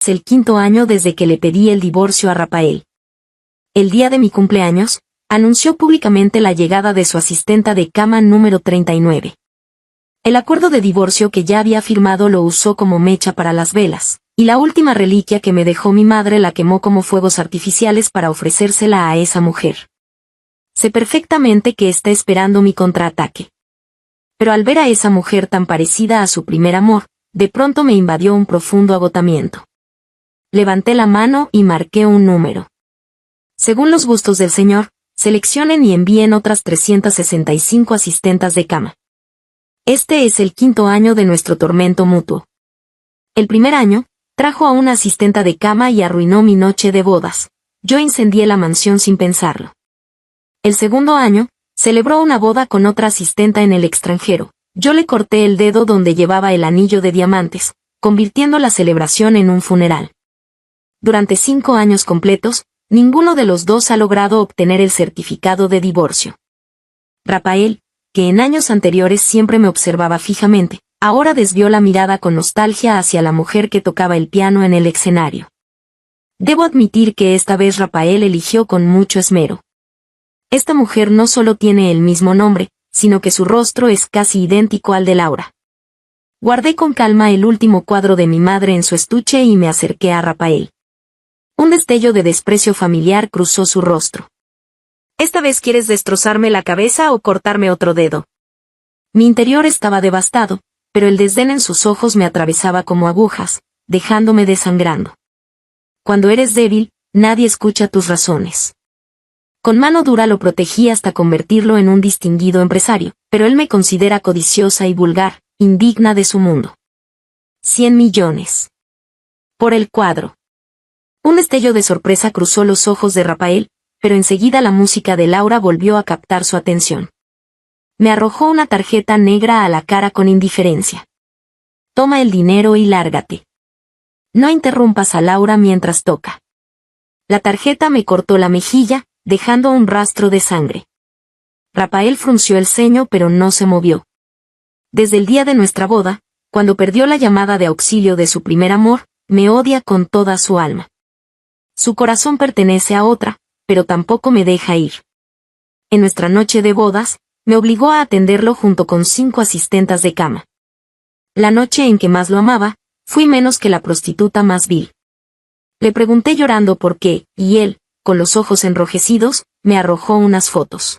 Es el 5.º año desde que le pedí el divorcio a Rafael. El día de mi cumpleaños, anunció públicamente la llegada de su asistenta de cama número 39. El acuerdo de divorcio que ya había firmado lo usó como mecha para las velas, y la última reliquia que me dejó mi madre la quemó como fuegos artificiales para ofrecérsela a esa mujer. Sé perfectamente que está esperando mi contraataque. Pero al ver a esa mujer tan parecida a su primer amor, de pronto me invadió un profundo agotamiento. Levanté la mano y marqué un número. Según los gustos del Señor, seleccionen y envíen otras 365 asistentas de cama. Este es el 5.º año de nuestro tormento mutuo. El primer año, trajo a una asistenta de cama y arruinó mi noche de bodas. Yo incendié la mansión sin pensarlo. El segundo año, celebró una boda con otra asistenta en el extranjero. Yo le corté el dedo donde llevaba el anillo de diamantes, convirtiendo la celebración en un funeral. Durante 5 años completos, ninguno de los dos ha logrado obtener el certificado de divorcio. Rafael, que en años anteriores siempre me observaba fijamente, ahora desvió la mirada con nostalgia hacia la mujer que tocaba el piano en el escenario. Debo admitir que esta vez Rafael eligió con mucho esmero. Esta mujer no solo tiene el mismo nombre, sino que su rostro es casi idéntico al de Laura. Guardé con calma el último cuadro de mi madre en su estuche y me acerqué a Rafael. Un destello de desprecio familiar cruzó su rostro. ¿Esta vez quieres destrozarme la cabeza o cortarme otro dedo? Mi interior estaba devastado, pero el desdén en sus ojos me atravesaba como agujas, dejándome desangrando. Cuando eres débil, nadie escucha tus razones. Con mano dura lo protegí hasta convertirlo en un distinguido empresario, pero él me considera codiciosa y vulgar, indigna de su mundo. 100 millones. Por el cuadro. Un destello de sorpresa cruzó los ojos de Rafael, pero enseguida la música de Laura volvió a captar su atención. Me arrojó una tarjeta negra a la cara con indiferencia. Toma el dinero y lárgate. No interrumpas a Laura mientras toca. La tarjeta me cortó la mejilla, dejando un rastro de sangre. Rafael frunció el ceño pero no se movió. Desde el día de nuestra boda, cuando perdió la llamada de auxilio de su primer amor, me odia con toda su alma. Su corazón pertenece a otra, pero tampoco me deja ir. En nuestra noche de bodas, me obligó a atenderlo junto con 5 asistentes de cama. La noche en que más lo amaba, fui menos que la prostituta más vil. Le pregunté llorando por qué, y él, con los ojos enrojecidos, me arrojó unas fotos.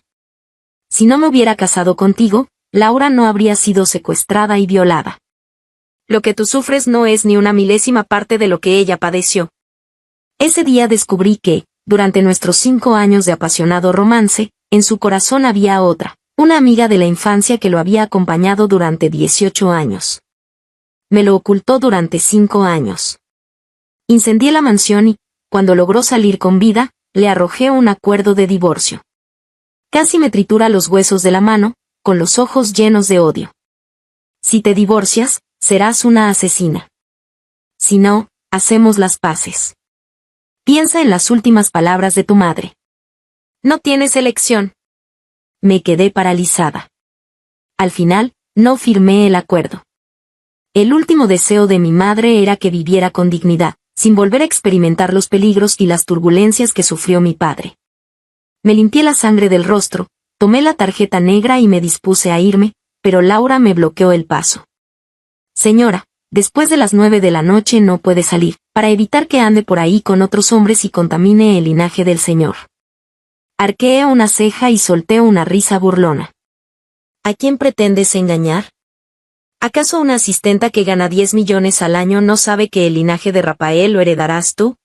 Si no me hubiera casado contigo, Laura no habría sido secuestrada y violada. Lo que tú sufres no es ni una milésima parte de lo que ella padeció. Ese día descubrí que, durante nuestros 5 años de apasionado romance, en su corazón había otra, una amiga de la infancia que lo había acompañado durante 18 años. Me lo ocultó durante 5 años. Incendié la mansión y, cuando logró salir con vida, le arrojé un acuerdo de divorcio. Casi me tritura los huesos de la mano, con los ojos llenos de odio. Si te divorcias, serás una asesina. Si no, hacemos las paces. Piensa en las últimas palabras de tu madre. No tienes elección. Me quedé paralizada. Al final, no firmé el acuerdo. El último deseo de mi madre era que viviera con dignidad, sin volver a experimentar los peligros y las turbulencias que sufrió mi padre. Me limpié la sangre del rostro, tomé la tarjeta negra y me dispuse a irme, pero Laura me bloqueó el paso. Señora, después de las 9 de la noche no puede salir, para evitar que ande por ahí con otros hombres y contamine el linaje del Señor. Arqueé una ceja y solté una risa burlona. ¿A quién pretendes engañar? ¿Acaso una asistenta que gana 10 millones al año no sabe que el linaje de Rafael lo heredarás tú?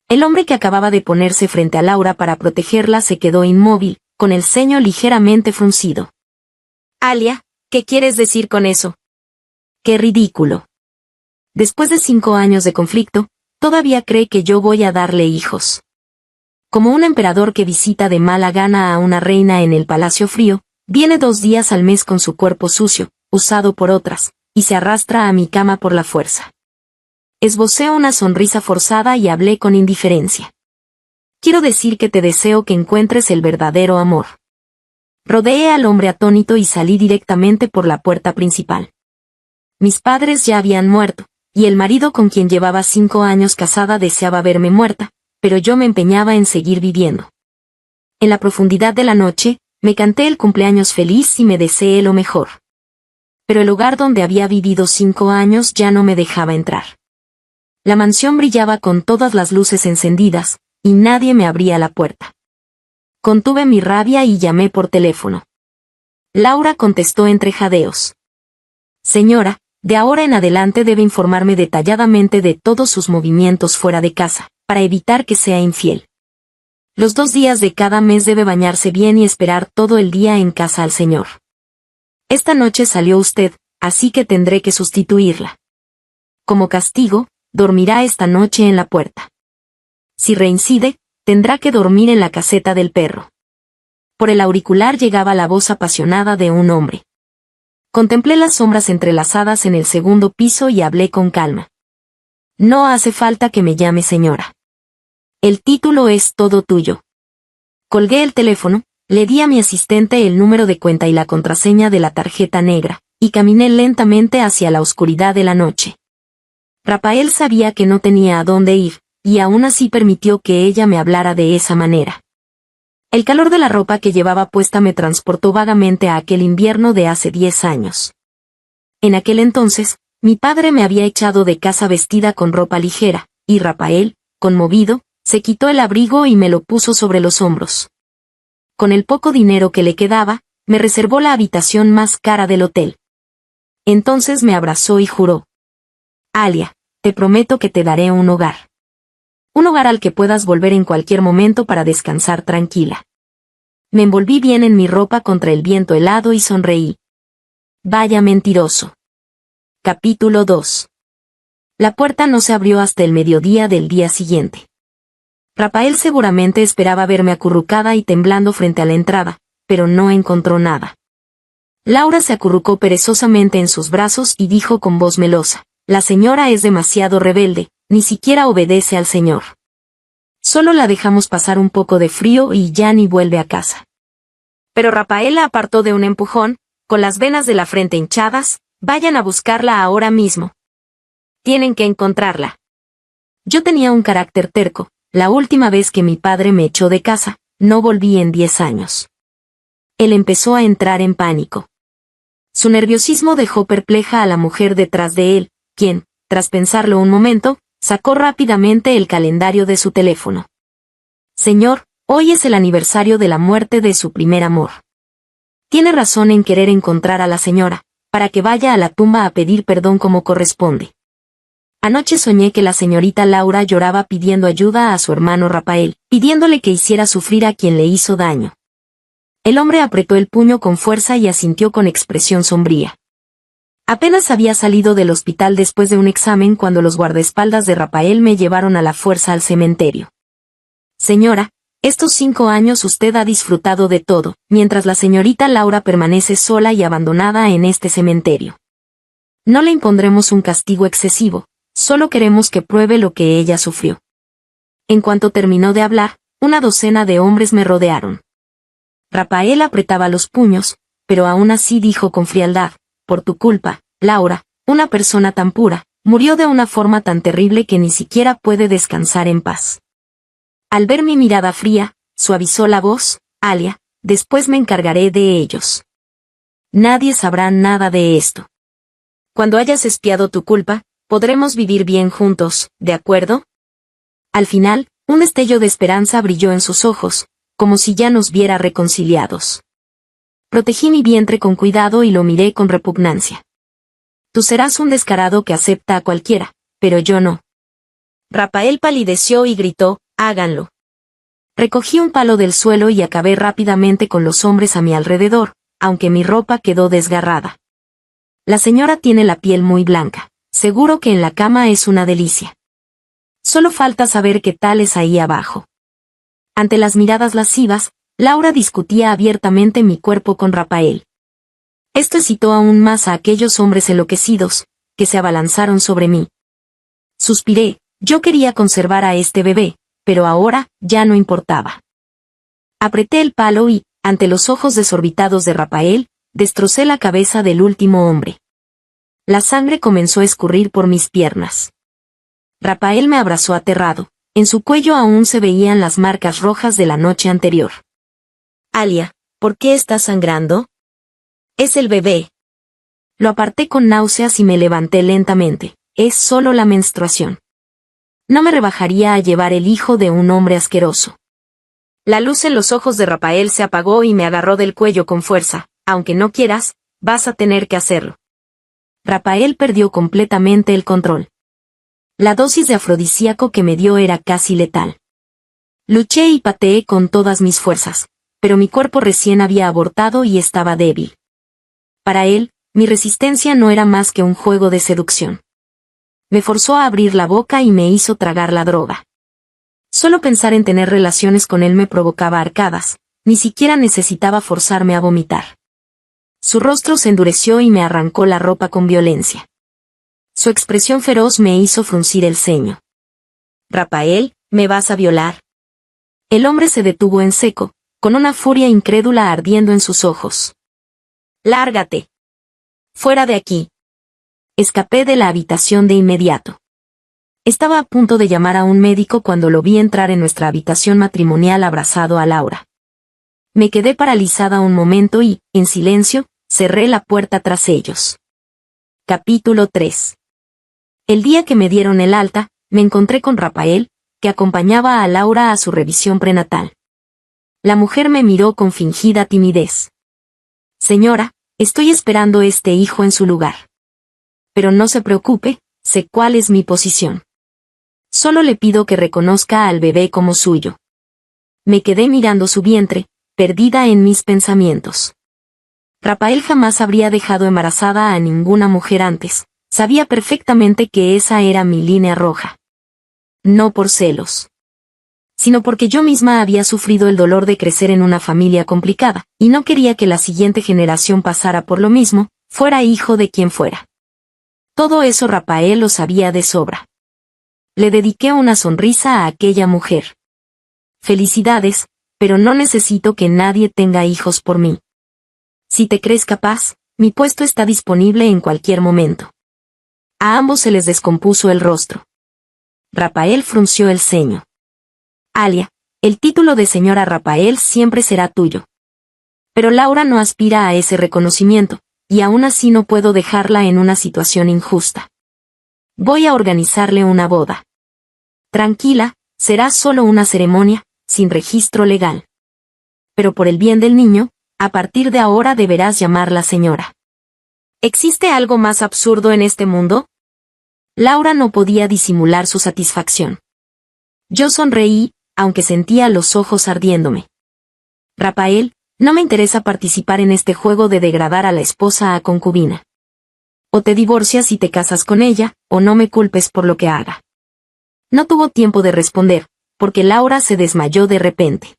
El hombre que acababa de ponerse frente a Laura para protegerla se quedó inmóvil, con el ceño ligeramente fruncido. Alia, ¿qué quieres decir con eso? ¡Qué ridículo! Después de 5 años de conflicto, todavía cree que yo voy a darle hijos. Como un emperador que visita de mala gana a una reina en el Palacio Frío, viene 2 días al mes con su cuerpo sucio, usado por otras, y se arrastra a mi cama por la fuerza. Esbocé una sonrisa forzada y hablé con indiferencia. Quiero decir que te deseo que encuentres el verdadero amor. Rodeé al hombre atónito y salí directamente por la puerta principal. Mis padres ya habían muerto, y el marido con quien llevaba 5 años casada deseaba verme muerta, pero yo me empeñaba en seguir viviendo. En la profundidad de la noche, me canté el cumpleaños feliz y me deseé lo mejor. Pero el hogar donde había vivido 5 años ya no me dejaba entrar. La mansión brillaba con todas las luces encendidas, y nadie me abría la puerta. Contuve mi rabia y llamé por teléfono. Laura contestó entre jadeos. Señora, de ahora en adelante debe informarme detalladamente de todos sus movimientos fuera de casa, para evitar que sea infiel. Los 2 días de cada mes debe bañarse bien y esperar todo el día en casa al señor. Esta noche salió usted, así que tendré que sustituirla. Como castigo, dormirá esta noche en la puerta. Si reincide, tendrá que dormir en la caseta del perro. Por el auricular llegaba la voz apasionada de un hombre. Contemplé las sombras entrelazadas en el segundo piso y hablé con calma. No hace falta que me llame señora. El título es todo tuyo. Colgué el teléfono, le di a mi asistente el número de cuenta y la contraseña de la tarjeta negra, y caminé lentamente hacia la oscuridad de la noche. Rafael sabía que no tenía a dónde ir, y aún así permitió que ella me hablara de esa manera. El calor de la ropa que llevaba puesta me transportó vagamente a aquel invierno de hace 10 años. En aquel entonces, mi padre me había echado de casa vestida con ropa ligera, y Rafael, conmovido, se quitó el abrigo y me lo puso sobre los hombros. Con el poco dinero que le quedaba, me reservó la habitación más cara del hotel. Entonces me abrazó y juró. Alia, te prometo que te daré un hogar. Un hogar al que puedas volver en cualquier momento para descansar tranquila. Me envolví bien en mi ropa contra el viento helado y sonreí. Vaya mentiroso. Capítulo 2. La puerta no se abrió hasta el mediodía del día siguiente. Rafael seguramente esperaba verme acurrucada y temblando frente a la entrada, pero no encontró nada. Laura se acurrucó perezosamente en sus brazos y dijo con voz melosa, la señora es demasiado rebelde, ni siquiera obedece al señor. Solo la dejamos pasar un poco de frío y ya ni vuelve a casa. Pero Rafael la apartó de un empujón, con las venas de la frente hinchadas, vayan a buscarla ahora mismo. Tienen que encontrarla. Yo tenía un carácter terco, la última vez que mi padre me echó de casa, no volví en 10 años. Él empezó a entrar en pánico. Su nerviosismo dejó perpleja a la mujer detrás de él, quien, tras pensarlo un momento, sacó rápidamente el calendario de su teléfono. Señor, hoy es el aniversario de la muerte de su primer amor. Tiene razón en querer encontrar a la señora, para que vaya a la tumba a pedir perdón como corresponde. Anoche soñé que la señorita Laura lloraba pidiendo ayuda a su hermano Rafael, pidiéndole que hiciera sufrir a quien le hizo daño. El hombre apretó el puño con fuerza y asintió con expresión sombría. Apenas había salido del hospital después de un examen cuando los guardaespaldas de Rafael me llevaron a la fuerza al cementerio. Señora, estos 5 años usted ha disfrutado de todo, mientras la señorita Laura permanece sola y abandonada en este cementerio. No le impondremos un castigo excesivo, solo queremos que pruebe lo que ella sufrió. En cuanto terminó de hablar, una docena de hombres me rodearon. Rafael apretaba los puños, pero aún así dijo con frialdad, por tu culpa, Laura, una persona tan pura, murió de una forma tan terrible que ni siquiera puede descansar en paz. Al ver mi mirada fría, suavizó la voz, Alia, después me encargaré de ellos. Nadie sabrá nada de esto. Cuando hayas expiado tu culpa, podremos vivir bien juntos, ¿de acuerdo? Al final, un destello de esperanza brilló en sus ojos, como si ya nos viera reconciliados. Protegí mi vientre con cuidado y lo miré con repugnancia. Tú serás un descarado que acepta a cualquiera, pero yo no. Rafael palideció y gritó, háganlo. Recogí un palo del suelo y acabé rápidamente con los hombres a mi alrededor, aunque mi ropa quedó desgarrada. La señora tiene la piel muy blanca, seguro que en la cama es una delicia. Solo falta saber qué tal es ahí abajo. Ante las miradas lascivas, Laura discutía abiertamente mi cuerpo con Rafael. Esto excitó aún más a aquellos hombres enloquecidos, que se abalanzaron sobre mí. Suspiré, yo quería conservar a este bebé, pero ahora, ya no importaba. Apreté el palo y, ante los ojos desorbitados de Rafael, destrocé la cabeza del último hombre. La sangre comenzó a escurrir por mis piernas. Rafael me abrazó aterrado. En su cuello aún se veían las marcas rojas de la noche anterior. Alia, ¿por qué estás sangrando? Es el bebé. Lo aparté con náuseas y me levanté lentamente. Es solo la menstruación. No me rebajaría a llevar el hijo de un hombre asqueroso. La luz en los ojos de Rafael se apagó y me agarró del cuello con fuerza. Aunque no quieras, vas a tener que hacerlo. Rafael perdió completamente el control. La dosis de afrodisíaco que me dio era casi letal. Luché y pateé con todas mis fuerzas, pero mi cuerpo recién había abortado y estaba débil. Para él, mi resistencia no era más que un juego de seducción. Me forzó a abrir la boca y me hizo tragar la droga. Solo pensar en tener relaciones con él me provocaba arcadas, ni siquiera necesitaba forzarme a vomitar. Su rostro se endureció y me arrancó la ropa con violencia. Su expresión feroz me hizo fruncir el ceño. Rafael, ¿me vas a violar? El hombre se detuvo en seco, con una furia incrédula ardiendo en sus ojos. ¡Lárgate! ¡Fuera de aquí! Escapé de la habitación de inmediato. Estaba a punto de llamar a un médico cuando lo vi entrar en nuestra habitación matrimonial abrazado a Laura. Me quedé paralizada un momento y, en silencio, cerré la puerta tras ellos. Capítulo 3. El día que me dieron el alta, me encontré con Rafael, que acompañaba a Laura a su revisión prenatal. La mujer me miró con fingida timidez. Señora, estoy esperando este hijo en su lugar. Pero no se preocupe, sé cuál es mi posición. Solo le pido que reconozca al bebé como suyo. Me quedé mirando su vientre, perdida en mis pensamientos. Rafael jamás habría dejado embarazada a ninguna mujer antes. Sabía perfectamente que esa era mi línea roja. No por celos, sino porque yo misma había sufrido el dolor de crecer en una familia complicada, y no quería que la siguiente generación pasara por lo mismo, fuera hijo de quien fuera. Todo eso Rafael lo sabía de sobra. Le dediqué una sonrisa a aquella mujer. Felicidades, pero no necesito que nadie tenga hijos por mí. Si te crees capaz, mi puesto está disponible en cualquier momento. A ambos se les descompuso el rostro. Rafael frunció el ceño. Alia, el título de señora Rafael siempre será tuyo. Pero Laura no aspira a ese reconocimiento, y aún así no puedo dejarla en una situación injusta. Voy a organizarle una boda. Tranquila, será solo una ceremonia, sin registro legal. Pero por el bien del niño, a partir de ahora deberás llamarla señora. ¿Existe algo más absurdo en este mundo? Laura no podía disimular su satisfacción. Yo sonreí, aunque sentía los ojos ardiéndome. Rafael, no me interesa participar en este juego de degradar a la esposa a concubina. O te divorcias y te casas con ella, o no me culpes por lo que haga. No tuvo tiempo de responder, porque Laura se desmayó de repente.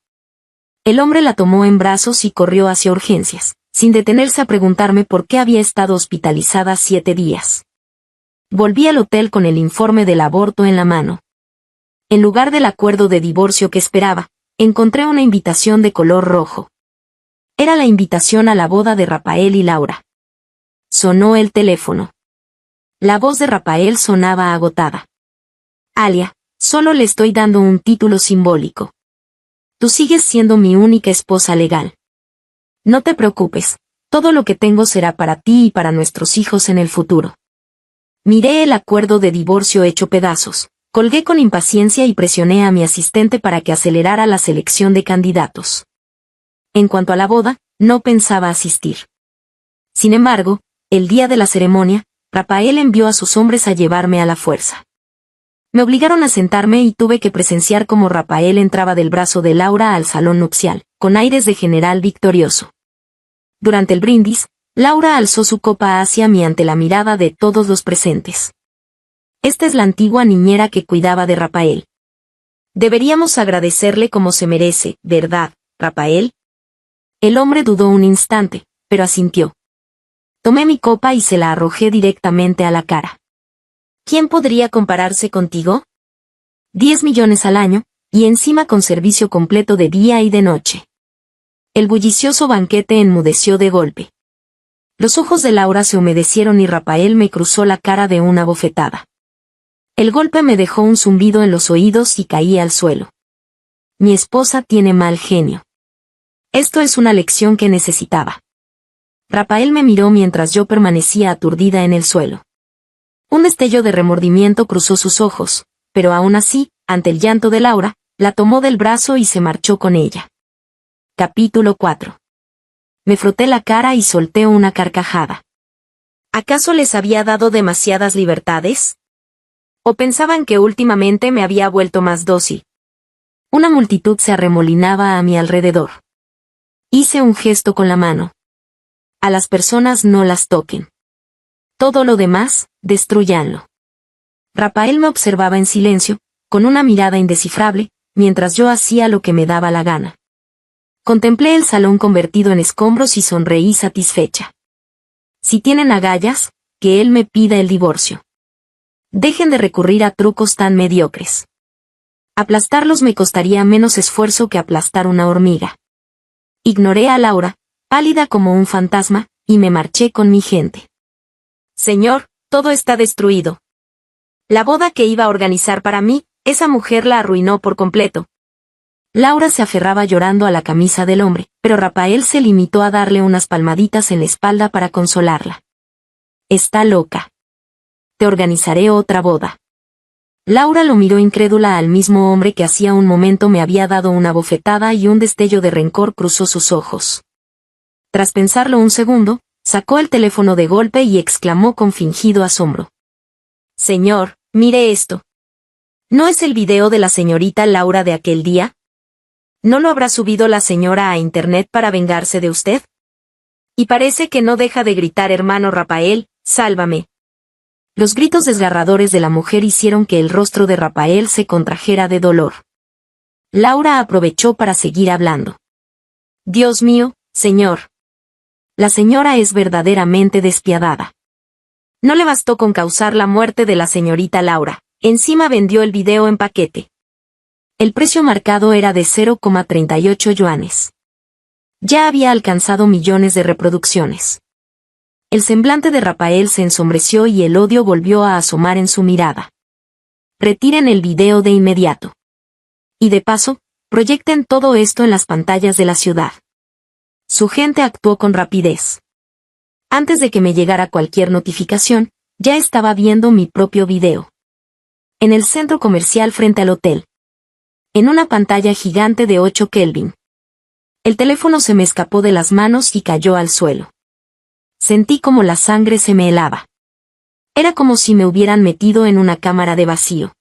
El hombre la tomó en brazos y corrió hacia urgencias, sin detenerse a preguntarme por qué había estado hospitalizada 7 días. Volví al hotel con el informe del aborto en la mano. En lugar del acuerdo de divorcio que esperaba, encontré una invitación de color rojo. Era la invitación a la boda de Rafael y Laura. Sonó el teléfono. La voz de Rafael sonaba agotada. Alia, solo le estoy dando un título simbólico. Tú sigues siendo mi única esposa legal. No te preocupes, todo lo que tengo será para ti y para nuestros hijos en el futuro. Miré el acuerdo de divorcio hecho pedazos, colgué con impaciencia y presioné a mi asistente para que acelerara la selección de candidatos. En cuanto a la boda, no pensaba asistir. Sin embargo, el día de la ceremonia, Rafael envió a sus hombres a llevarme a la fuerza. Me obligaron a sentarme y tuve que presenciar cómo Rafael entraba del brazo de Laura al salón nupcial, con aires de general victorioso. Durante el brindis, Laura alzó su copa hacia mí ante la mirada de todos los presentes. Esta es la antigua niñera que cuidaba de Rafael. Deberíamos agradecerle como se merece, ¿verdad, Rafael? El hombre dudó un instante, pero asintió. Tomé mi copa y se la arrojé directamente a la cara. ¿Quién podría compararse contigo? 10 millones al año, y encima con servicio completo de día y de noche. El bullicioso banquete enmudeció de golpe. Los ojos de Laura se humedecieron y Rafael me cruzó la cara de una bofetada. El golpe me dejó un zumbido en los oídos y caí al suelo. Mi esposa tiene mal genio. Esto es una lección que necesitaba. Rafael me miró mientras yo permanecía aturdida en el suelo. Un destello de remordimiento cruzó sus ojos, pero aún así, ante el llanto de Laura, la tomó del brazo y se marchó con ella. Capítulo 4. Me froté la cara y solté una carcajada. ¿Acaso les había dado demasiadas libertades? ¿O pensaban que últimamente me había vuelto más dócil? Una multitud se arremolinaba a mi alrededor. Hice un gesto con la mano. A las personas no las toquen. Todo lo demás, destrúyanlo. Rafael me observaba en silencio, con una mirada indescifrable, mientras yo hacía lo que me daba la gana. Contemplé el salón convertido en escombros y sonreí satisfecha. Si tienen agallas, que él me pida el divorcio. Dejen de recurrir a trucos tan mediocres. Aplastarlos me costaría menos esfuerzo que aplastar una hormiga. Ignoré a Laura, pálida como un fantasma, y me marché con mi gente. Señor, todo está destruido. La boda que iba a organizar para mí, esa mujer la arruinó por completo. Laura se aferraba llorando a la camisa del hombre, pero Rafael se limitó a darle unas palmaditas en la espalda para consolarla. Está loca. Te organizaré otra boda. Laura lo miró incrédula al mismo hombre que hacía un momento me había dado una bofetada y un destello de rencor cruzó sus ojos. Tras pensarlo un segundo, sacó el teléfono de golpe y exclamó con fingido asombro. Señor, mire esto. ¿No es el video de la señorita Laura de aquel día? ¿No lo habrá subido la señora a internet para vengarse de usted? Y parece que no deja de gritar hermano Rafael, sálvame. Los gritos desgarradores de la mujer hicieron que el rostro de Rafael se contrajera de dolor. Laura aprovechó para seguir hablando. Dios mío, señor. La señora es verdaderamente despiadada. No le bastó con causar la muerte de la señorita Laura, encima vendió el video en paquete. El precio marcado era de 0,38 yuanes. Ya había alcanzado millones de reproducciones. El semblante de Rafael se ensombreció y el odio volvió a asomar en su mirada. Retiren el video de inmediato. Y de paso, proyecten todo esto en las pantallas de la ciudad. Su gente actuó con rapidez. Antes de que me llegara cualquier notificación, ya estaba viendo mi propio video. En el centro comercial frente al hotel. En una pantalla gigante de 8 Kelvin. El teléfono se me escapó de las manos y cayó al suelo. Sentí como la sangre se me helaba. Era como si me hubieran metido en una cámara de vacío.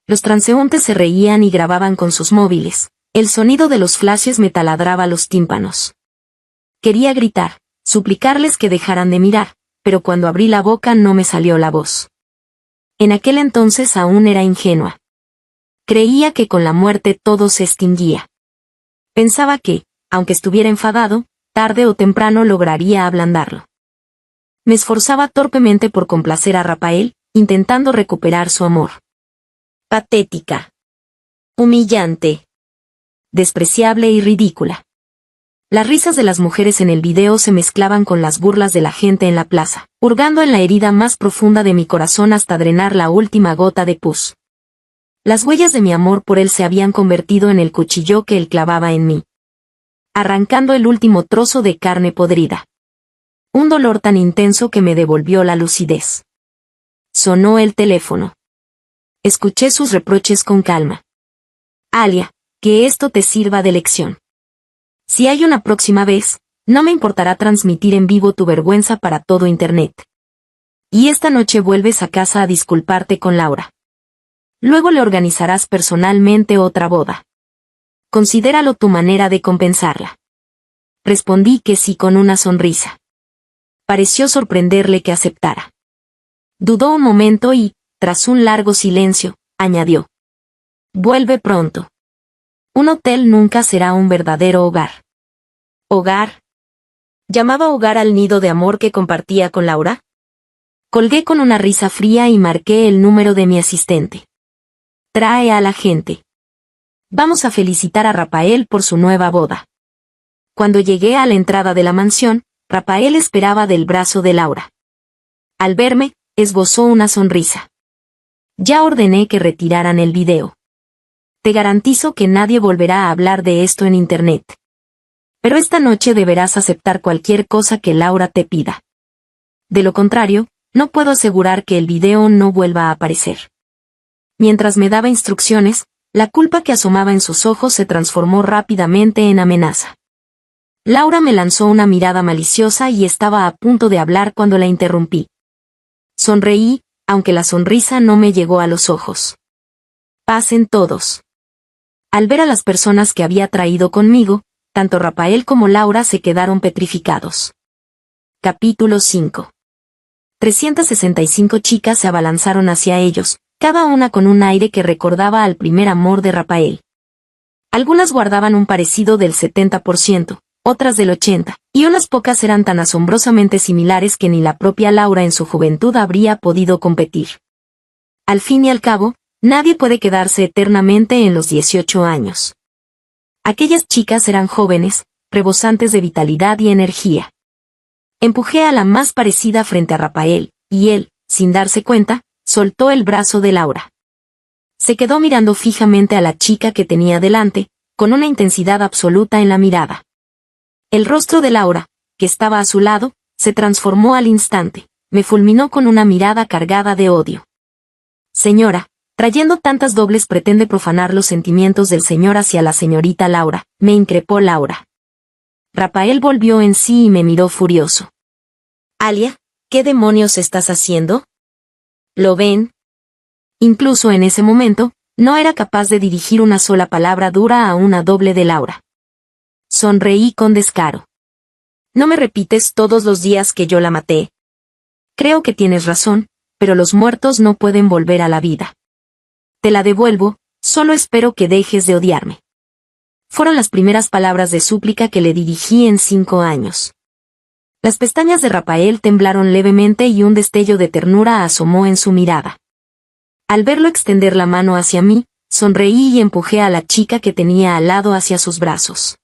Los transeúntes se reían y grababan con sus móviles. El sonido de los flashes me taladraba los tímpanos. Quería gritar, suplicarles que dejaran de mirar, pero cuando abrí la boca no me salió la voz. En aquel entonces aún era ingenua. Creía que con la muerte todo se extinguía. Pensaba que, aunque estuviera enfadado, tarde o temprano lograría ablandarlo. Me esforzaba torpemente por complacer a Rafael, intentando recuperar su amor. Patética. Humillante. Despreciable y ridícula. Las risas de las mujeres en el video se mezclaban con las burlas de la gente en la plaza, hurgando en la herida más profunda de mi corazón hasta drenar la última gota de pus. Las huellas de mi amor por él se habían convertido en el cuchillo que él clavaba en mí, arrancando el último trozo de carne podrida. Un dolor tan intenso que me devolvió la lucidez. Sonó el teléfono. Escuché sus reproches con calma. Alia, que esto te sirva de lección. Si hay una próxima vez, no me importará transmitir en vivo tu vergüenza para todo Internet. Y esta noche vuelves a casa a disculparte con Laura. Luego le organizarás personalmente otra boda. Considéralo tu manera de compensarla. Respondí que sí con una sonrisa. Pareció sorprenderle que aceptara. Dudó un momento y, tras un largo silencio, añadió. Vuelve pronto. Un hotel nunca será un verdadero hogar. ¿Hogar? ¿Llamaba hogar al nido de amor que compartía con Laura? Colgué con una risa fría y marqué el número de mi asistente. Trae a la gente. Vamos a felicitar a Rafael por su nueva boda. Cuando llegué a la entrada de la mansión, Rafael esperaba del brazo de Laura. Al verme, esbozó una sonrisa. Ya ordené que retiraran el video. Te garantizo que nadie volverá a hablar de esto en internet. Pero esta noche deberás aceptar cualquier cosa que Laura te pida. De lo contrario, no puedo asegurar que el video no vuelva a aparecer. Mientras me daba instrucciones, la culpa que asomaba en sus ojos se transformó rápidamente en amenaza. Laura me lanzó una mirada maliciosa y estaba a punto de hablar cuando la interrumpí. Sonreí, aunque la sonrisa no me llegó a los ojos. Pasen todos. Al ver a las personas que había traído conmigo, tanto Rafael como Laura se quedaron petrificados. Capítulo 5. 365 chicas se abalanzaron hacia ellos, cada una con un aire que recordaba al primer amor de Rafael. Algunas guardaban un parecido del 70%, otras del 80%, y unas pocas eran tan asombrosamente similares que ni la propia Laura en su juventud habría podido competir. Al fin y al cabo, nadie puede quedarse eternamente en los 18 años. Aquellas chicas eran jóvenes, rebosantes de vitalidad y energía. Empujé a la más parecida frente a Rafael, y él, sin darse cuenta, soltó el brazo de Laura. Se quedó mirando fijamente a la chica que tenía delante, con una intensidad absoluta en la mirada. El rostro de Laura, que estaba a su lado, se transformó al instante, me fulminó con una mirada cargada de odio. Señora, trayendo tantas dobles pretende profanar los sentimientos del señor hacia la señorita Laura, me increpó Laura. Rafael volvió en sí y me miró furioso. Alia, ¿qué demonios estás haciendo? ¿Lo ven? Incluso en ese momento, no era capaz de dirigir una sola palabra dura a una doble de Laura. Sonreí con descaro. ¿No me repites todos los días que yo la maté? Creo que tienes razón, pero los muertos no pueden volver a la vida. Te la devuelvo, solo espero que dejes de odiarme. Fueron las primeras palabras de súplica que le dirigí en 5 años. Las pestañas de Rafael temblaron levemente y un destello de ternura asomó en su mirada. Al verlo extender la mano hacia mí, sonreí y empujé a la chica que tenía al lado hacia sus brazos.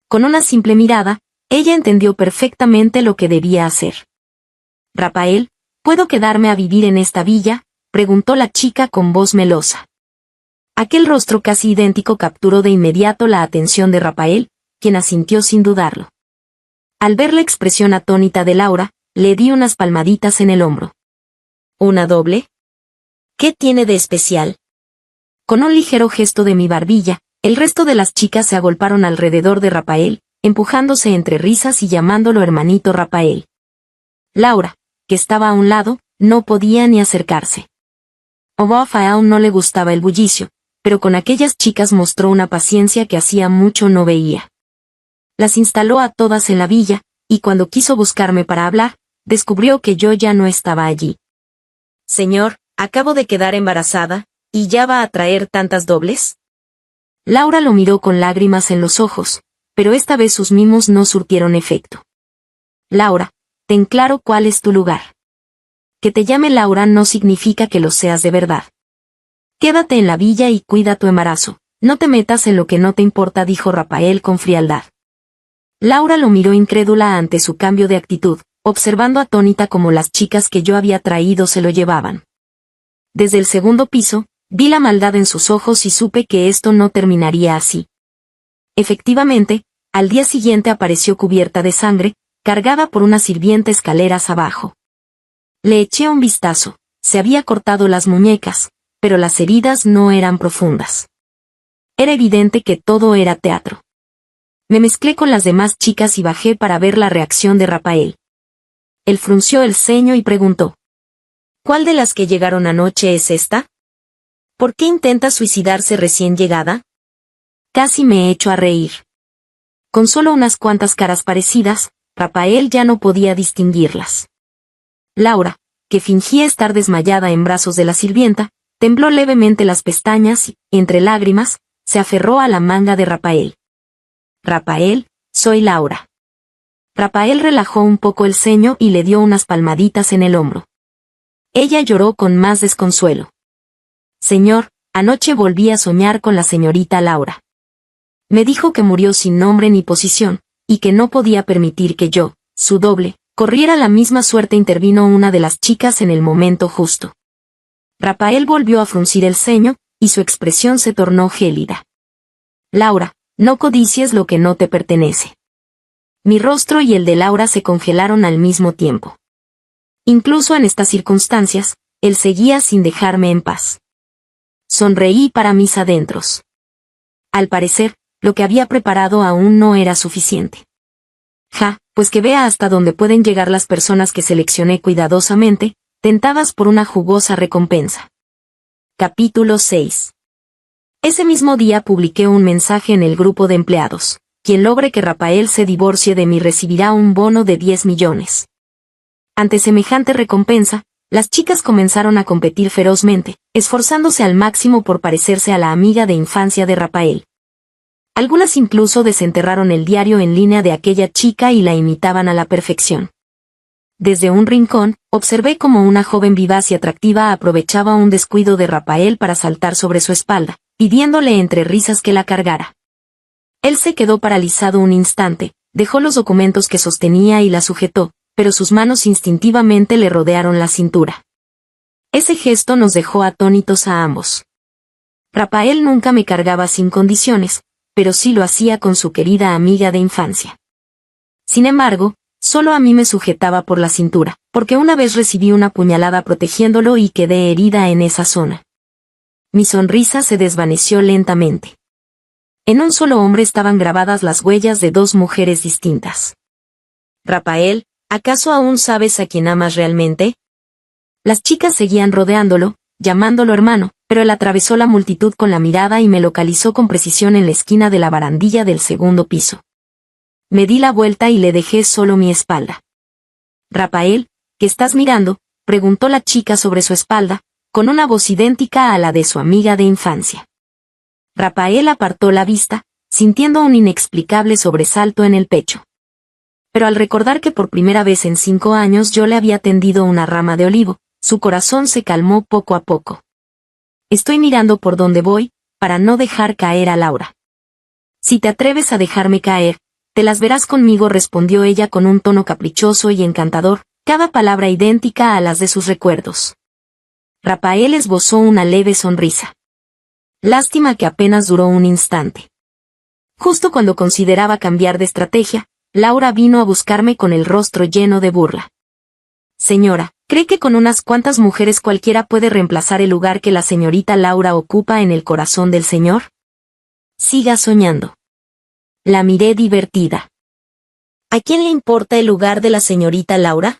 Con una simple mirada, ella entendió perfectamente lo que debía hacer. Rafael, ¿puedo quedarme a vivir en esta villa?, preguntó la chica con voz melosa. Aquel rostro casi idéntico capturó de inmediato la atención de Rafael, quien asintió sin dudarlo. Al ver la expresión atónita de Laura, le di unas palmaditas en el hombro. ¿Una doble? ¿Qué tiene de especial? Con un ligero gesto de mi barbilla, el resto de las chicas se agolparon alrededor de Rafael, empujándose entre risas y llamándolo hermanito Rafael. Laura, que estaba a un lado, no podía ni acercarse. A Rafael no le gustaba el bullicio, pero con aquellas chicas mostró una paciencia que hacía mucho no veía. Las instaló a todas en la villa, y cuando quiso buscarme para hablar, descubrió que yo ya no estaba allí. Señor, acabo de quedar embarazada, ¿y ya va a traer tantas dobles? Laura lo miró con lágrimas en los ojos, pero esta vez sus mimos no surtieron efecto. Laura, ten claro cuál es tu lugar. Que te llame Laura no significa que lo seas de verdad. Quédate en la villa y cuida tu embarazo, no te metas en lo que no te importa, dijo Rafael con frialdad. Laura lo miró incrédula ante su cambio de actitud, observando atónita cómo las chicas que yo había traído se lo llevaban. Desde el segundo piso, vi la maldad en sus ojos y supe que esto no terminaría así. Efectivamente, al día siguiente apareció cubierta de sangre, cargada por una sirvienta escaleras abajo. Le eché un vistazo, se había cortado las muñecas, pero las heridas no eran profundas. Era evidente que todo era teatro. Me mezclé con las demás chicas y bajé para ver la reacción de Rafael. Él frunció el ceño y preguntó: ¿Cuál de las que llegaron anoche es esta? ¿Por qué intenta suicidarse recién llegada? Casi me echo a reír. Con solo unas cuantas caras parecidas, Rafael ya no podía distinguirlas. Laura, que fingía estar desmayada en brazos de la sirvienta, tembló levemente las pestañas y, entre lágrimas, se aferró a la manga de Rafael. Rafael, soy Laura. Rafael relajó un poco el ceño y le dio unas palmaditas en el hombro. Ella lloró con más desconsuelo. Señor, anoche volví a soñar con la señorita Laura. Me dijo que murió sin nombre ni posición, y que no podía permitir que yo, su doble, corriera la misma suerte, intervino una de las chicas en el momento justo. Rafael volvió a fruncir el ceño, y su expresión se tornó gélida. Laura, no codicies lo que no te pertenece. Mi rostro y el de Laura se congelaron al mismo tiempo. Incluso en estas circunstancias, él seguía sin dejarme en paz. Sonreí para mis adentros. Al parecer, lo que había preparado aún no era suficiente. Pues que vea hasta dónde pueden llegar las personas que seleccioné cuidadosamente, tentadas por una jugosa recompensa. Capítulo 6. Ese mismo día publiqué un mensaje en el grupo de empleados. Quien logre que Rafael se divorcie de mí recibirá un bono de 10 millones. Ante semejante recompensa, las chicas comenzaron a competir ferozmente, esforzándose al máximo por parecerse a la amiga de infancia de Rafael. Algunas incluso desenterraron el diario en línea de aquella chica y la imitaban a la perfección. Desde un rincón, observé cómo una joven vivaz y atractiva aprovechaba un descuido de Rafael para saltar sobre su espalda, pidiéndole entre risas que la cargara. Él se quedó paralizado un instante, dejó los documentos que sostenía y la sujetó, pero sus manos instintivamente le rodearon la cintura. Ese gesto nos dejó atónitos a ambos. Rafael nunca me cargaba sin condiciones, pero sí lo hacía con su querida amiga de infancia. Sin embargo, solo a mí me sujetaba por la cintura, porque una vez recibí una puñalada protegiéndolo y quedé herida en esa zona. Mi sonrisa se desvaneció lentamente. En un solo hombre estaban grabadas las huellas de dos mujeres distintas. Rafael, ¿acaso aún sabes a quién amas realmente? Las chicas seguían rodeándolo, llamándolo hermano, pero él atravesó la multitud con la mirada y me localizó con precisión en la esquina de la barandilla del segundo piso. Me di la vuelta y le dejé solo mi espalda. Rafael, ¿qué estás mirando?, preguntó la chica sobre su espalda, con una voz idéntica a la de su amiga de infancia. Rafael apartó la vista, sintiendo un inexplicable sobresalto en el pecho. Pero al recordar que por primera vez en 5 años yo le había tendido una rama de olivo, su corazón se calmó poco a poco. Estoy mirando por donde voy, para no dejar caer a Laura. Si te atreves a dejarme caer, te las verás conmigo, respondió ella con un tono caprichoso y encantador, cada palabra idéntica a las de sus recuerdos. Rafael esbozó una leve sonrisa. Lástima que apenas duró un instante. Justo cuando consideraba cambiar de estrategia, Laura vino a buscarme con el rostro lleno de burla. Señora, ¿cree que con unas cuantas mujeres cualquiera puede reemplazar el lugar que la señorita Laura ocupa en el corazón del señor? Siga soñando. La miré divertida. ¿A quién le importa el lugar de la señorita Laura?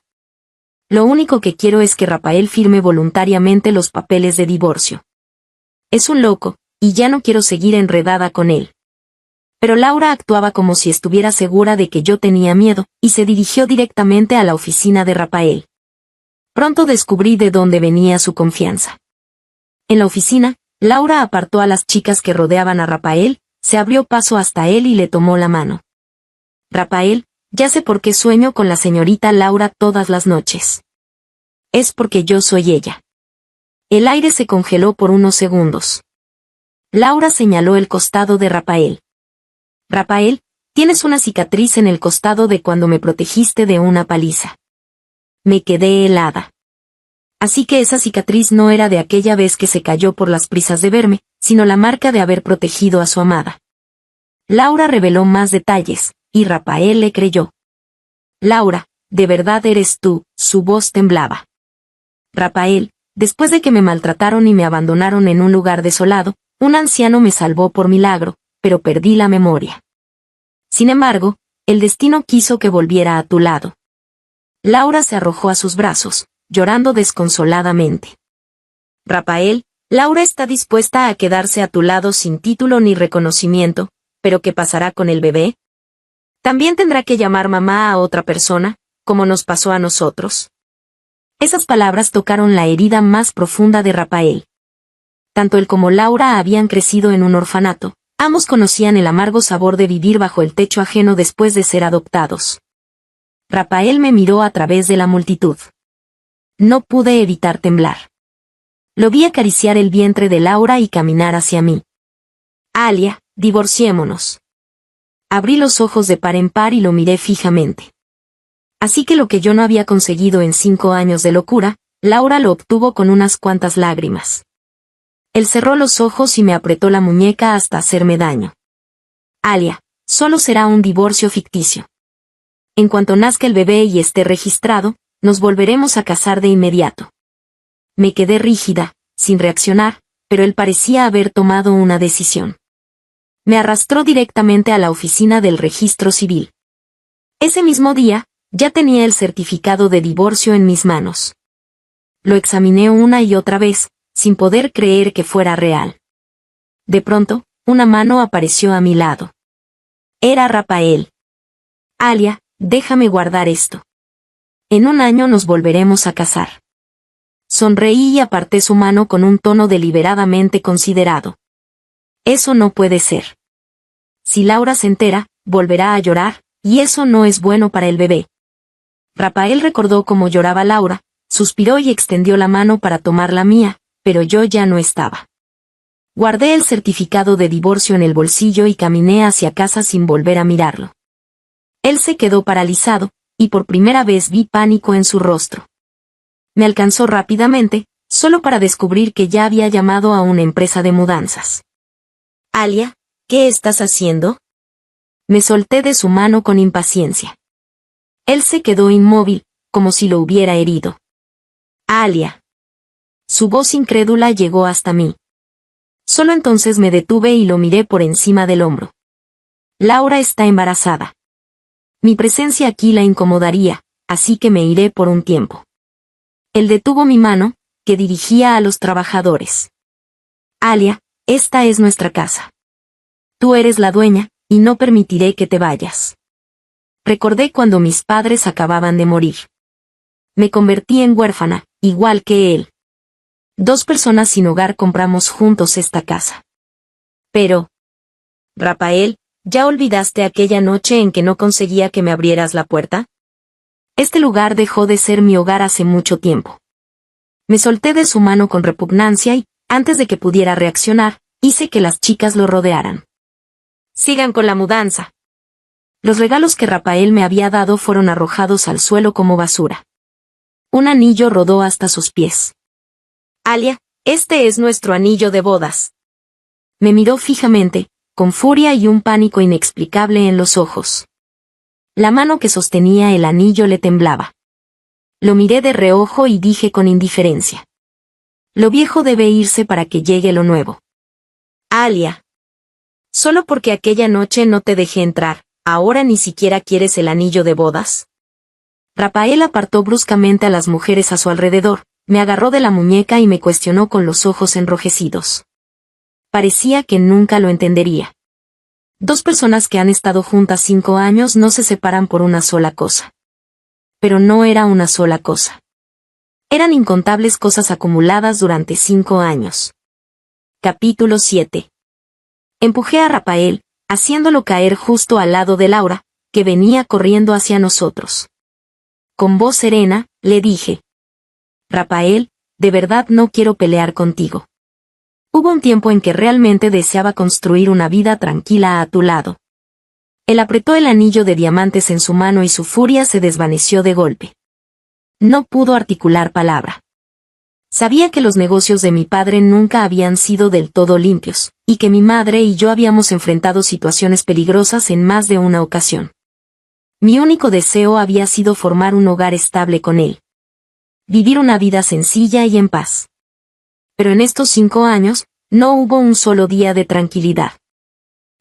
Lo único que quiero es que Rafael firme voluntariamente los papeles de divorcio. Es un loco, y ya no quiero seguir enredada con él. Pero Laura actuaba como si estuviera segura de que yo tenía miedo, y se dirigió directamente a la oficina de Rafael. Pronto descubrí de dónde venía su confianza. En la oficina, Laura apartó a las chicas que rodeaban a Rafael, se abrió paso hasta él y le tomó la mano. Rafael, ya sé por qué sueño con la señorita Laura todas las noches. Es porque yo soy ella. El aire se congeló por unos segundos. Laura señaló el costado de Rafael. Rafael, tienes una cicatriz en el costado de cuando me protegiste de una paliza. Me quedé helada. Así que esa cicatriz no era de aquella vez que se cayó por las prisas de verme, sino la marca de haber protegido a su amada. Laura reveló más detalles, y Rafael le creyó. Laura, ¿de verdad eres tú?, su voz temblaba. Rafael, después de que me maltrataron y me abandonaron en un lugar desolado, un anciano me salvó por milagro, pero perdí la memoria. Sin embargo, el destino quiso que volviera a tu lado. Laura se arrojó a sus brazos, llorando desconsoladamente. Rafael, Laura está dispuesta a quedarse a tu lado sin título ni reconocimiento, pero ¿qué pasará con el bebé? ¿También tendrá que llamar mamá a otra persona, como nos pasó a nosotros? Esas palabras tocaron la herida más profunda de Rafael. Tanto él como Laura habían crecido en un orfanato, ambos conocían el amargo sabor de vivir bajo el techo ajeno después de ser adoptados. Rafael me miró a través de la multitud. No pude evitar temblar. Lo vi acariciar el vientre de Laura y caminar hacia mí. Alia, divorciémonos. Abrí los ojos de par en par y lo miré fijamente. Así que lo que yo no había conseguido en 5 años de locura, Laura lo obtuvo con unas cuantas lágrimas. Él cerró los ojos y me apretó la muñeca hasta hacerme daño. Alia, solo será un divorcio ficticio. En cuanto nazca el bebé y esté registrado, nos volveremos a casar de inmediato. Me quedé rígida, sin reaccionar, pero él parecía haber tomado una decisión. Me arrastró directamente a la oficina del registro civil. Ese mismo día, ya tenía el certificado de divorcio en mis manos. Lo examiné una y otra vez, sin poder creer que fuera real. De pronto, una mano apareció a mi lado. Era Rafael. Alia, déjame guardar esto. En 1 año nos volveremos a casar. Sonreí y aparté su mano con un tono deliberadamente considerado. Eso no puede ser. Si Laura se entera, volverá a llorar, y eso no es bueno para el bebé. Rafael recordó cómo lloraba Laura, suspiró y extendió la mano para tomar la mía, pero yo ya no estaba. Guardé el certificado de divorcio en el bolsillo y caminé hacia casa sin volver a mirarlo. Él se quedó paralizado, y por primera vez vi pánico en su rostro. Me alcanzó rápidamente, solo para descubrir que ya había llamado a una empresa de mudanzas. Alia, ¿qué estás haciendo? Me solté de su mano con impaciencia. Él se quedó inmóvil, como si lo hubiera herido. Alia. Su voz incrédula llegó hasta mí. Solo entonces me detuve y lo miré por encima del hombro. Laura está embarazada. Mi presencia aquí la incomodaría, así que me iré por un tiempo. Él detuvo mi mano, que dirigía a los trabajadores. Alia, esta es nuestra casa. Tú eres la dueña, y no permitiré que te vayas. Recordé cuando mis padres acababan de morir. Me convertí en huérfana, igual que él. 2 personas sin hogar compramos juntos esta casa. Pero, Rafael, ¿ya olvidaste aquella noche en que no conseguía que me abrieras la puerta? Este lugar dejó de ser mi hogar hace mucho tiempo. Me solté de su mano con repugnancia y, antes de que pudiera reaccionar, hice que las chicas lo rodearan. Sigan con la mudanza. Los regalos que Rafael me había dado fueron arrojados al suelo como basura. Un anillo rodó hasta sus pies. Alia, este es nuestro anillo de bodas. Me miró fijamente, con furia y un pánico inexplicable en los ojos. La mano que sostenía el anillo le temblaba. Lo miré de reojo y dije con indiferencia. Lo viejo debe irse para que llegue lo nuevo. Alia. Solo porque aquella noche no te dejé entrar, ¿ahora ni siquiera quieres el anillo de bodas? Rafael apartó bruscamente a las mujeres a su alrededor, me agarró de la muñeca y me cuestionó con los ojos enrojecidos. Parecía que nunca lo entendería. 2 personas que han estado juntas 5 años no se separan por una sola cosa. Pero no era una sola cosa. Eran incontables cosas acumuladas durante 5 años. Capítulo 7. Empujé a Rafael, haciéndolo caer justo al lado de Laura, que venía corriendo hacia nosotros. Con voz serena, le dije. Rafael, de verdad no quiero pelear contigo. Hubo un tiempo en que realmente deseaba construir una vida tranquila a tu lado. Él apretó el anillo de diamantes en su mano y su furia se desvaneció de golpe. No pudo articular palabra. Sabía que los negocios de mi padre nunca habían sido del todo limpios, y que mi madre y yo habíamos enfrentado situaciones peligrosas en más de una ocasión. Mi único deseo había sido formar un hogar estable con él. Vivir una vida sencilla y en paz. Pero en estos 5 años, no hubo un solo día de tranquilidad.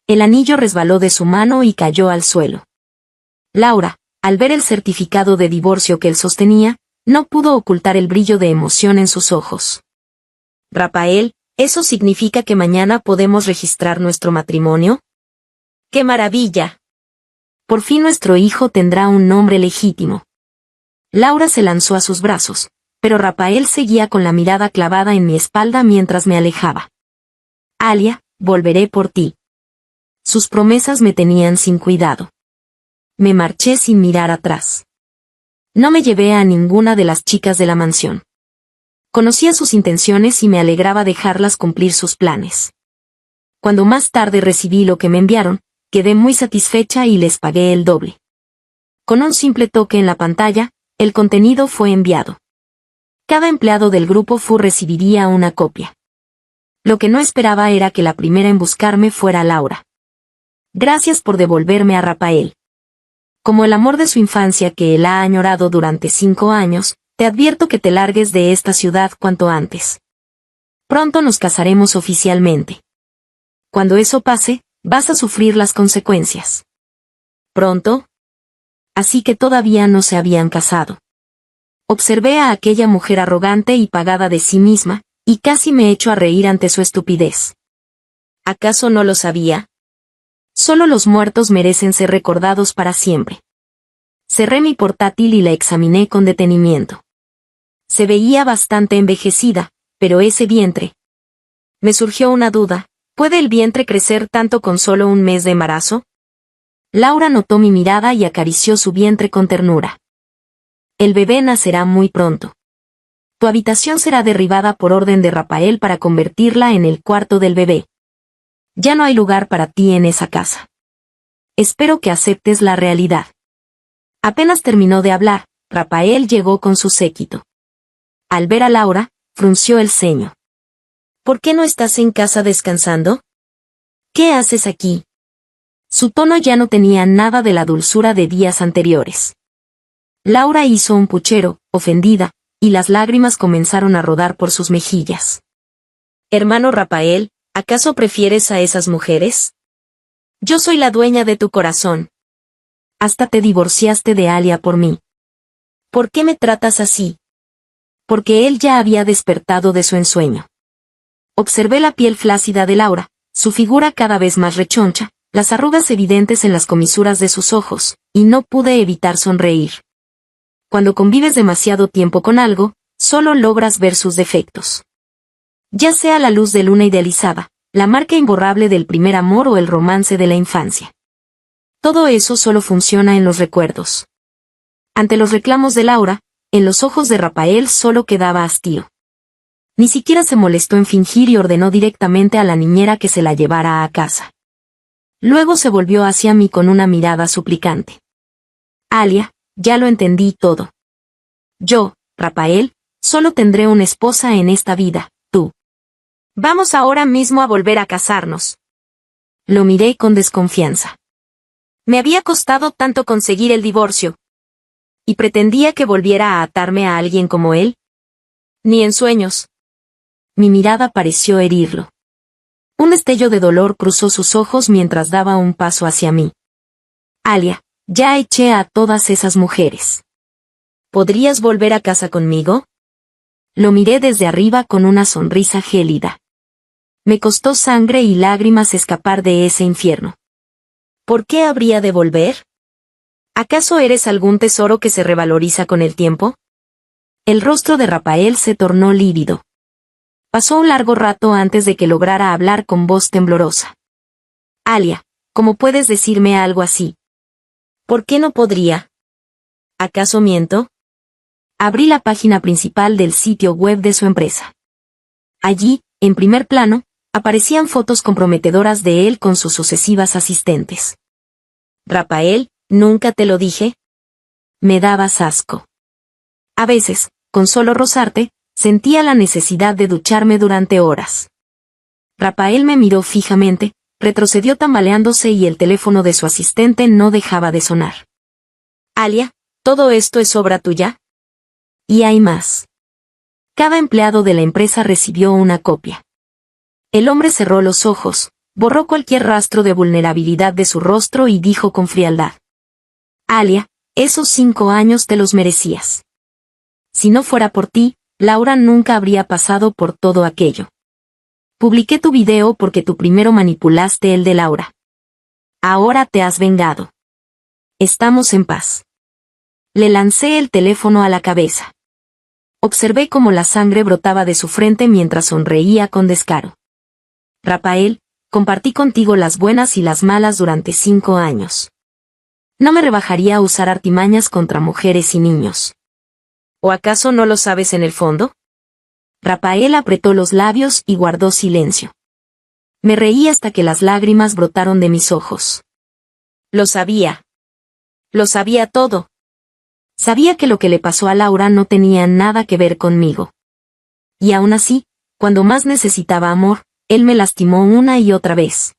El anillo resbaló de su mano y cayó al suelo. Laura, al ver el certificado de divorcio que él sostenía, no pudo ocultar el brillo de emoción en sus ojos. Rafael, ¿eso significa que mañana podemos registrar nuestro matrimonio? ¡Qué maravilla! Por fin nuestro hijo tendrá un nombre legítimo. Laura se lanzó a sus brazos, pero Rafael seguía con la mirada clavada en mi espalda mientras me alejaba. Alia, volveré por ti. Sus promesas me tenían sin cuidado. Me marché sin mirar atrás. No me llevé a ninguna de las chicas de la mansión. Conocía sus intenciones y me alegraba dejarlas cumplir sus planes. Cuando más tarde recibí lo que me enviaron, quedé muy satisfecha y les pagué el doble. Con un simple toque en la pantalla, el contenido fue enviado. Cada empleado del grupo FU recibiría una copia. Lo que no esperaba era que la primera en buscarme fuera Laura. Gracias por devolverme a Rafael. Como el amor de su infancia que él ha añorado durante 5 años, te advierto que te largues de esta ciudad cuanto antes. Pronto nos casaremos oficialmente. Cuando eso pase, vas a sufrir las consecuencias. ¿Pronto? Así que todavía no se habían casado. Observé a aquella mujer arrogante y pagada de sí misma, y casi me echo a reír ante su estupidez. ¿Acaso no lo sabía? Solo los muertos merecen ser recordados para siempre. Cerré mi portátil y la examiné con detenimiento. Se veía bastante envejecida, pero ese vientre. Me surgió una duda, ¿puede el vientre crecer tanto con solo un mes de embarazo? Laura notó mi mirada y acarició su vientre con ternura. El bebé nacerá muy pronto. Tu habitación será derribada por orden de Rafael para convertirla en el cuarto del bebé. Ya no hay lugar para ti en esa casa. Espero que aceptes la realidad. Apenas terminó de hablar, Rafael llegó con su séquito. Al ver a Laura, frunció el ceño. ¿Por qué no estás en casa descansando? ¿Qué haces aquí? Su tono ya no tenía nada de la dulzura de días anteriores. Laura hizo un puchero, ofendida, y las lágrimas comenzaron a rodar por sus mejillas. Hermano Rafael, ¿acaso prefieres a esas mujeres? Yo soy la dueña de tu corazón. Hasta te divorciaste de Alia por mí. ¿Por qué me tratas así? Porque él ya había despertado de su ensueño. Observé la piel flácida de Laura, su figura cada vez más rechoncha, las arrugas evidentes en las comisuras de sus ojos, y no pude evitar sonreír. Cuando convives demasiado tiempo con algo, solo logras ver sus defectos. Ya sea la luz de luna idealizada, la marca imborrable del primer amor o el romance de la infancia. Todo eso solo funciona en los recuerdos. Ante los reclamos de Laura, en los ojos de Rafael solo quedaba hastío. Ni siquiera se molestó en fingir y ordenó directamente a la niñera que se la llevara a casa. Luego se volvió hacia mí con una mirada suplicante. Alia, ya lo entendí todo. Yo, Rafael, solo tendré una esposa en esta vida, tú. Vamos ahora mismo a volver a casarnos. Lo miré con desconfianza. Me había costado tanto conseguir el divorcio. ¿Y pretendía que volviera a atarme a alguien como él? Ni en sueños. Mi mirada pareció herirlo. Un destello de dolor cruzó sus ojos mientras daba un paso hacia mí. Alia, ya eché a todas esas mujeres. ¿Podrías volver a casa conmigo? Lo miré desde arriba con una sonrisa gélida. Me costó sangre y lágrimas escapar de ese infierno. ¿Por qué habría de volver? ¿Acaso eres algún tesoro que se revaloriza con el tiempo? El rostro de Rafael se tornó lívido. Pasó un largo rato antes de que lograra hablar con voz temblorosa. Alia, ¿cómo puedes decirme algo así? ¿Por qué no podría? ¿Acaso miento? Abrí la página principal del sitio web de su empresa. Allí, en primer plano, aparecían fotos comprometedoras de él con sus sucesivas asistentes. Rafael, ¿nunca te lo dije? Me dabas asco. A veces, con solo rozarte, sentía la necesidad de ducharme durante horas. Rafael me miró fijamente, retrocedió tambaleándose y el teléfono de su asistente no dejaba de sonar. Alia, ¿todo esto es obra tuya? Y hay más. Cada empleado de la empresa recibió una copia. El hombre cerró los ojos, borró cualquier rastro de vulnerabilidad de su rostro y dijo con frialdad. Alia, esos 5 años te los merecías. Si no fuera por ti, Laura nunca habría pasado por todo aquello. Publiqué tu video porque tú primero manipulaste el de Laura. Ahora te has vengado. Estamos en paz. Le lancé el teléfono a la cabeza. Observé cómo la sangre brotaba de su frente mientras sonreía con descaro. Rafael, compartí contigo las buenas y las malas durante 5 años. No me rebajaría a usar artimañas contra mujeres y niños. ¿O acaso no lo sabes en el fondo? Rafael apretó los labios y guardó silencio. Me reí hasta que las lágrimas brotaron de mis ojos. Lo sabía. Lo sabía todo. Sabía que lo que le pasó a Laura no tenía nada que ver conmigo. Y aún así, cuando más necesitaba amor, él me lastimó una y otra vez.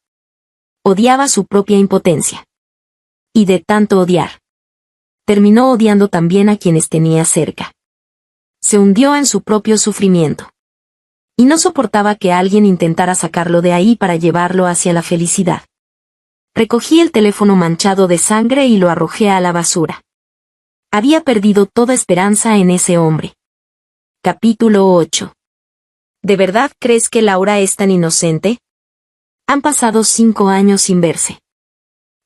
Odiaba su propia impotencia. Y de tanto odiar, terminó odiando también a quienes tenía cerca. Se hundió en su propio sufrimiento. Y no soportaba que alguien intentara sacarlo de ahí para llevarlo hacia la felicidad. Recogí el teléfono manchado de sangre y lo arrojé a la basura. Había perdido toda esperanza en ese hombre. Capítulo 8. ¿De verdad crees que Laura es tan inocente? Han pasado 5 años sin verse.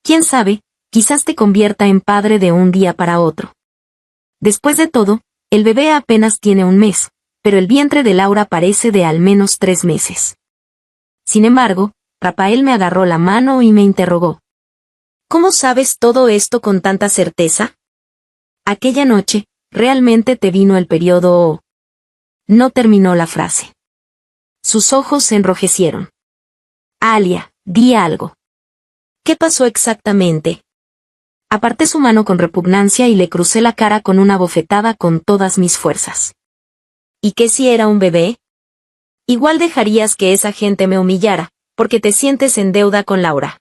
¿Quién sabe? Quizás te convierta en padre de un día para otro. Después de todo, el bebé apenas tiene 1 mes, pero el vientre de Laura parece de al menos 3 meses. Sin embargo, Rafael me agarró la mano y me interrogó. ¿Cómo sabes todo esto con tanta certeza? Aquella noche, realmente te vino el periodo o... No terminó la frase. Sus ojos se enrojecieron. Alia, di algo. ¿Qué pasó exactamente? Aparté su mano con repugnancia y le crucé la cara con una bofetada con todas mis fuerzas. ¿Y qué si era un bebé? Igual dejarías que esa gente me humillara, porque te sientes en deuda con Laura.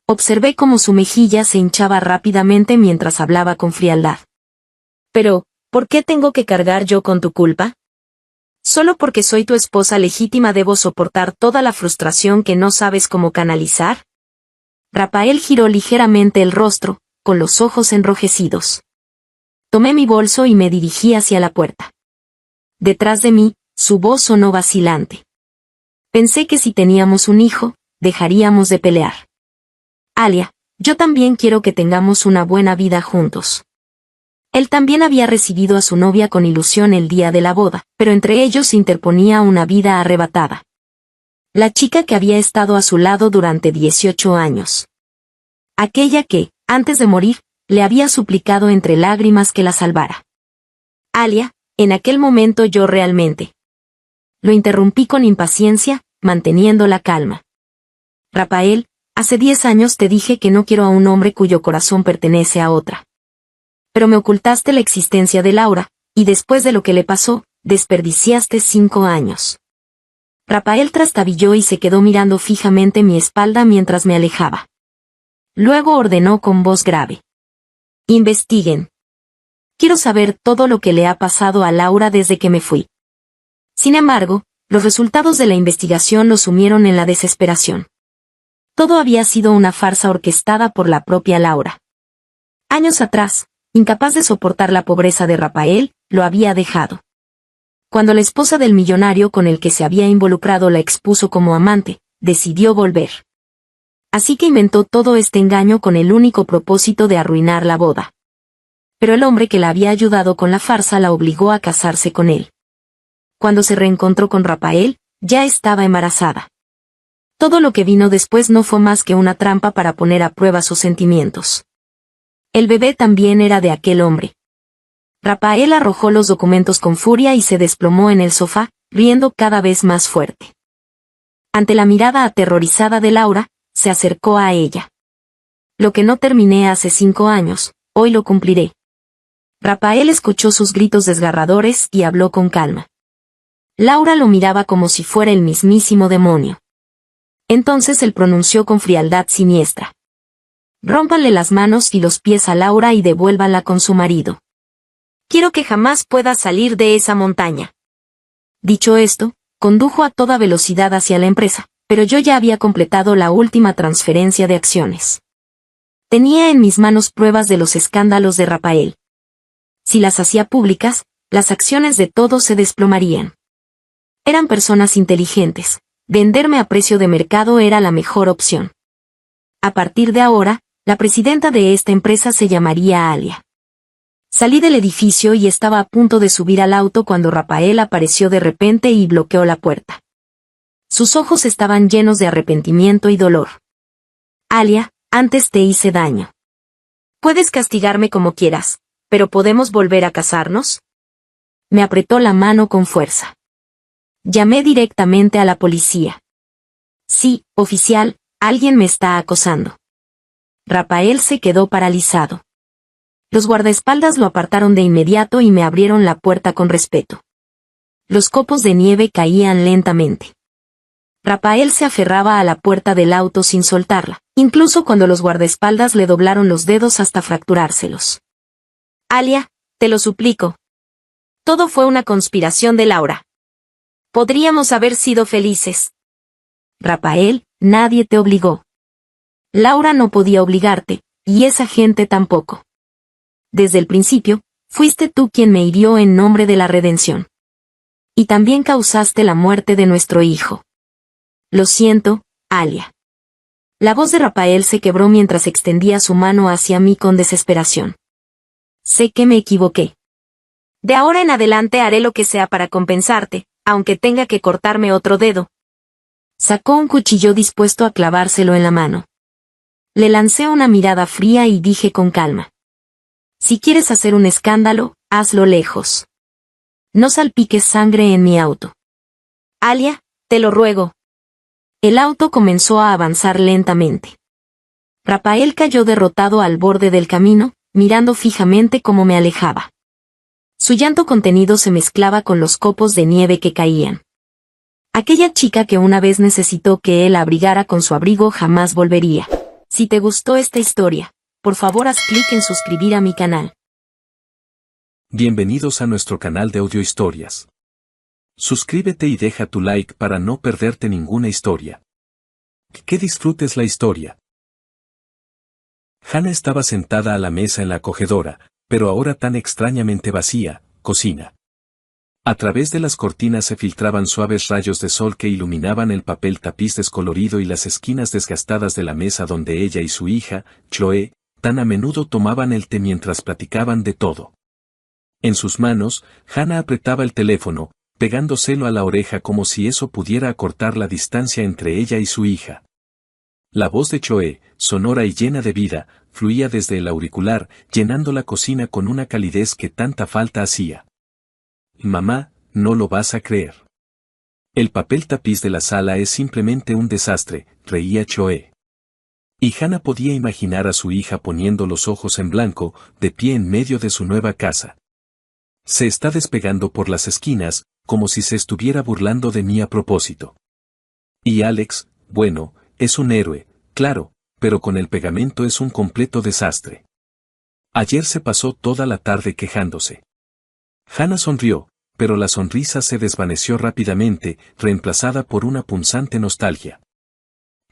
Observé cómo su mejilla se hinchaba rápidamente mientras hablaba con frialdad. Pero, ¿por qué tengo que cargar yo con tu culpa? ¿Solo porque soy tu esposa legítima debo soportar toda la frustración que no sabes cómo canalizar? Rafael giró ligeramente el rostro, con los ojos enrojecidos. Tomé mi bolso y me dirigí hacia la puerta. Detrás de mí, su voz sonó vacilante. Pensé que si teníamos un hijo, dejaríamos de pelear. Alia, yo también quiero que tengamos una buena vida juntos. Él también había recibido a su novia con ilusión el día de la boda, pero entre ellos se interponía una vida arrebatada. La chica que había estado a su lado durante 18 años. Aquella que, antes de morir, le había suplicado entre lágrimas que la salvara. Alia, en aquel momento yo realmente. Lo interrumpí con impaciencia, manteniendo la calma. Rafael, hace 10 años te dije que no quiero a un hombre cuyo corazón pertenece a otra. Pero me ocultaste la existencia de Laura, y después de lo que le pasó, desperdiciaste 5 años. Rafael trastabilló y se quedó mirando fijamente mi espalda mientras me alejaba. Luego ordenó con voz grave. Investiguen. Quiero saber todo lo que le ha pasado a Laura desde que me fui. Sin embargo, los resultados de la investigación lo sumieron en la desesperación. Todo había sido una farsa orquestada por la propia Laura. Años atrás, incapaz de soportar la pobreza de Rafael, lo había dejado. Cuando la esposa del millonario con el que se había involucrado la expuso como amante, decidió volver. Así que inventó todo este engaño con el único propósito de arruinar la boda. Pero el hombre que la había ayudado con la farsa la obligó a casarse con él. Cuando se reencontró con Rafael, ya estaba embarazada. Todo lo que vino después no fue más que una trampa para poner a prueba sus sentimientos. El bebé también era de aquel hombre. Rafael arrojó los documentos con furia y se desplomó en el sofá, riendo cada vez más fuerte. Ante la mirada aterrorizada de Laura, se acercó a ella. Lo que no terminé hace 5 años, hoy lo cumpliré. Rafael escuchó sus gritos desgarradores y habló con calma. Laura lo miraba como si fuera el mismísimo demonio. Entonces él pronunció con frialdad siniestra. Rómpanle las manos y los pies a Laura y devuélvanla con su marido. Quiero que jamás pueda salir de esa montaña. Dicho esto, condujo a toda velocidad hacia la empresa, pero yo ya había completado la última transferencia de acciones. Tenía en mis manos pruebas de los escándalos de Rafael. Si las hacía públicas, las acciones de todos se desplomarían. Eran personas inteligentes. Venderme a precio de mercado era la mejor opción. A partir de ahora, la presidenta de esta empresa se llamaría Alia. Salí del edificio y estaba a punto de subir al auto cuando Rafael apareció de repente y bloqueó la puerta. Sus ojos estaban llenos de arrepentimiento y dolor. Alia, antes te hice daño. Puedes castigarme como quieras, pero ¿podemos volver a casarnos? Me apretó la mano con fuerza. Llamé directamente a la policía. Sí, oficial, alguien me está acosando. Rafael se quedó paralizado. Los guardaespaldas lo apartaron de inmediato y me abrieron la puerta con respeto. Los copos de nieve caían lentamente. Rafael se aferraba a la puerta del auto sin soltarla, incluso cuando los guardaespaldas le doblaron los dedos hasta fracturárselos. Alia, te lo suplico. Todo fue una conspiración de Laura. Podríamos haber sido felices. Rafael, nadie te obligó. Laura no podía obligarte, y esa gente tampoco. Desde el principio, fuiste tú quien me hirió en nombre de la redención. Y también causaste la muerte de nuestro hijo. Lo siento, Alia. La voz de Rafael se quebró mientras extendía su mano hacia mí con desesperación. Sé que me equivoqué. De ahora en adelante haré lo que sea para compensarte, aunque tenga que cortarme otro dedo. Sacó un cuchillo dispuesto a clavárselo en la mano. Le lancé una mirada fría y dije con calma. Si quieres hacer un escándalo, hazlo lejos. No salpiques sangre en mi auto. Alia, te lo ruego. El auto comenzó a avanzar lentamente. Rafael cayó derrotado al borde del camino, mirando fijamente cómo me alejaba. Su llanto contenido se mezclaba con los copos de nieve que caían. Aquella chica que una vez necesitó que él abrigara con su abrigo jamás volvería. Si te gustó esta historia, por favor haz clic en suscribir a mi canal. Bienvenidos a nuestro canal de audiohistorias. Suscríbete y deja tu like para no perderte ninguna historia. Que disfrutes la historia. Hannah estaba sentada a la mesa en la acogedora, pero ahora tan extrañamente vacía, cocina. A través de las cortinas se filtraban suaves rayos de sol que iluminaban el papel tapiz descolorido y las esquinas desgastadas de la mesa donde ella y su hija, Chloe, tan a menudo tomaban el té mientras platicaban de todo. En sus manos, Hannah apretaba el teléfono, pegándoselo a la oreja como si eso pudiera acortar la distancia entre ella y su hija. La voz de Chloe, sonora y llena de vida, fluía desde el auricular, llenando la cocina con una calidez que tanta falta hacía. Mamá, no lo vas a creer. El papel tapiz de la sala es simplemente un desastre, reía Chloe. Y Hannah podía imaginar a su hija poniendo los ojos en blanco, de pie en medio de su nueva casa. Se está despegando por las esquinas, como si se estuviera burlando de mí a propósito. Y Alex, bueno, es un héroe, claro, pero con el pegamento es un completo desastre. Ayer se pasó toda la tarde quejándose. Hannah sonrió, pero la sonrisa se desvaneció rápidamente, reemplazada por una punzante nostalgia.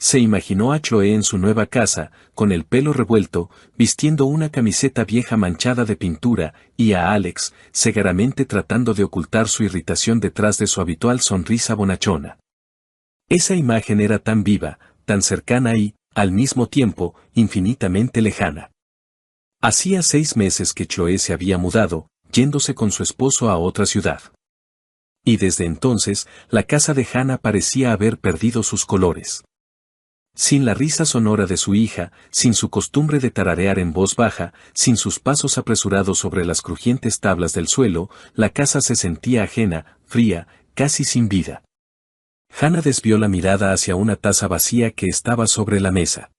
Se imaginó a Chloe en su nueva casa, con el pelo revuelto, vistiendo una camiseta vieja manchada de pintura, y a Alex, cegaramente tratando de ocultar su irritación detrás de su habitual sonrisa bonachona. Esa imagen era tan viva, tan cercana y, al mismo tiempo, infinitamente lejana. Hacía 6 meses que Chloe se había mudado, yéndose con su esposo a otra ciudad. Y desde entonces, la casa de Hannah parecía haber perdido sus colores. Sin la risa sonora de su hija, sin su costumbre de tararear en voz baja, sin sus pasos apresurados sobre las crujientes tablas del suelo, la casa se sentía ajena, fría, casi sin vida. Hannah desvió la mirada hacia una taza vacía que estaba sobre la mesa.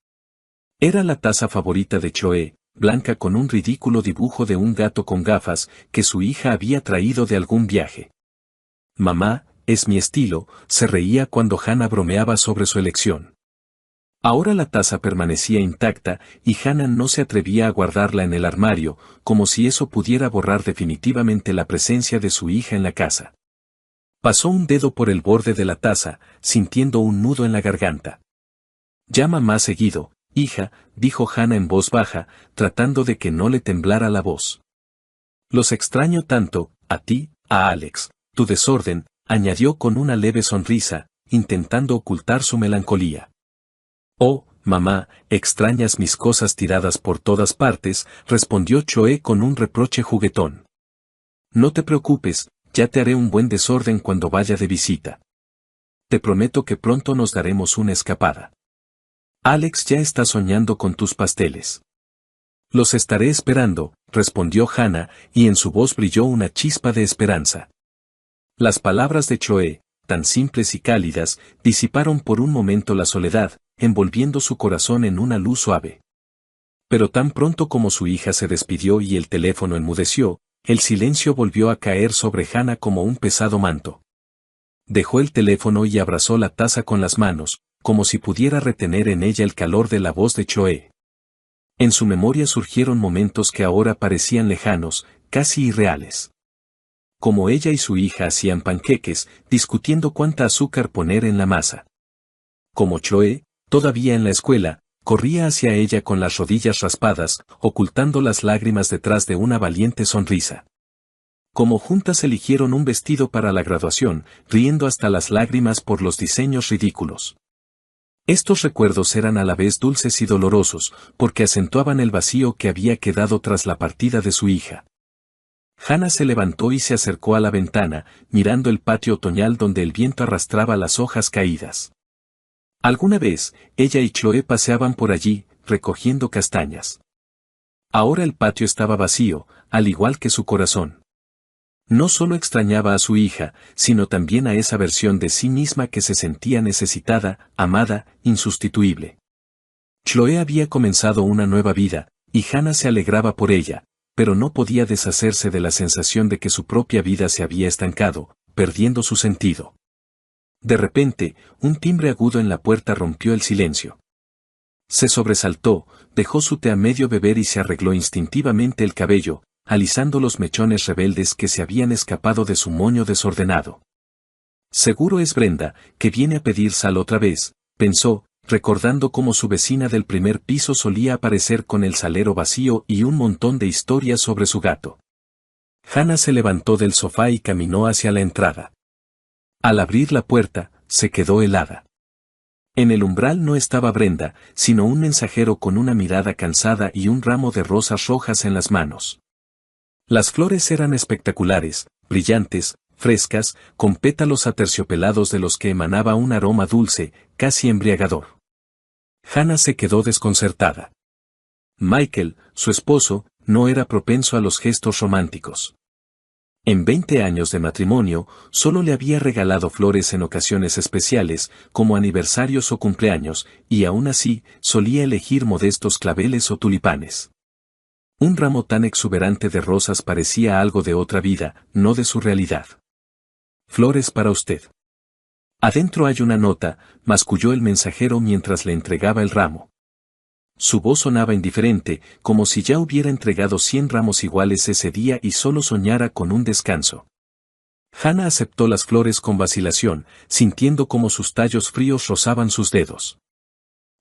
Era la taza favorita de Chloe, blanca con un ridículo dibujo de un gato con gafas, que su hija había traído de algún viaje. Mamá, es mi estilo, se reía cuando Hannah bromeaba sobre su elección. Ahora la taza permanecía intacta, y Hannah no se atrevía a guardarla en el armario, como si eso pudiera borrar definitivamente la presencia de su hija en la casa. Pasó un dedo por el borde de la taza, sintiendo un nudo en la garganta. Llama más seguido, hija, dijo Hannah en voz baja, tratando de que no le temblara la voz. Los extraño tanto, a ti, a Alex, tu desorden, añadió con una leve sonrisa, intentando ocultar su melancolía. Oh, mamá, extrañas mis cosas tiradas por todas partes, respondió Chloe con un reproche juguetón. No te preocupes, ya te haré un buen desorden cuando vaya de visita. Te prometo que pronto nos daremos una escapada. Alex ya está soñando con tus pasteles. Los estaré esperando, respondió Hannah, y en su voz brilló una chispa de esperanza. Las palabras de Chloe, tan simples y cálidas, disiparon por un momento la soledad, envolviendo su corazón en una luz suave. Pero tan pronto como su hija se despidió y el teléfono enmudeció, el silencio volvió a caer sobre Hannah como un pesado manto. Dejó el teléfono y abrazó la taza con las manos, como si pudiera retener en ella el calor de la voz de Chloe. En su memoria surgieron momentos que ahora parecían lejanos, casi irreales. Como ella y su hija hacían panqueques, discutiendo cuánta azúcar poner en la masa. Como Chloe, todavía en la escuela, corría hacia ella con las rodillas raspadas, ocultando las lágrimas detrás de una valiente sonrisa. Como juntas eligieron un vestido para la graduación, riendo hasta las lágrimas por los diseños ridículos. Estos recuerdos eran a la vez dulces y dolorosos, porque acentuaban el vacío que había quedado tras la partida de su hija. Hannah se levantó y se acercó a la ventana, mirando el patio otoñal donde el viento arrastraba las hojas caídas. Alguna vez, ella y Chloe paseaban por allí, recogiendo castañas. Ahora el patio estaba vacío, al igual que su corazón. No solo extrañaba a su hija, sino también a esa versión de sí misma que se sentía necesitada, amada, insustituible. Chloe había comenzado una nueva vida, y Hannah se alegraba por ella, pero no podía deshacerse de la sensación de que su propia vida se había estancado, perdiendo su sentido. De repente, un timbre agudo en la puerta rompió el silencio. Se sobresaltó, dejó su té a medio beber y se arregló instintivamente el cabello, alisando los mechones rebeldes que se habían escapado de su moño desordenado. Seguro es Brenda, que viene a pedir sal otra vez, pensó, recordando cómo su vecina del primer piso solía aparecer con el salero vacío y un montón de historias sobre su gato. Hannah se levantó del sofá y caminó hacia la entrada. Al abrir la puerta, se quedó helada. En el umbral no estaba Brenda, sino un mensajero con una mirada cansada y un ramo de rosas rojas en las manos. Las flores eran espectaculares, brillantes, frescas, con pétalos aterciopelados de los que emanaba un aroma dulce, casi embriagador. Hannah se quedó desconcertada. Michael, su esposo, no era propenso a los gestos románticos. En 20 años de matrimonio, solo le había regalado flores en ocasiones especiales, como aniversarios o cumpleaños, y aún así, solía elegir modestos claveles o tulipanes. Un ramo tan exuberante de rosas parecía algo de otra vida, no de su realidad. Flores para usted. Adentro hay una nota, masculló el mensajero mientras le entregaba el ramo. Su voz sonaba indiferente, como si ya hubiera entregado 100 ramos iguales ese día y solo soñara con un descanso. Hannah aceptó las flores con vacilación, sintiendo como sus tallos fríos rozaban sus dedos.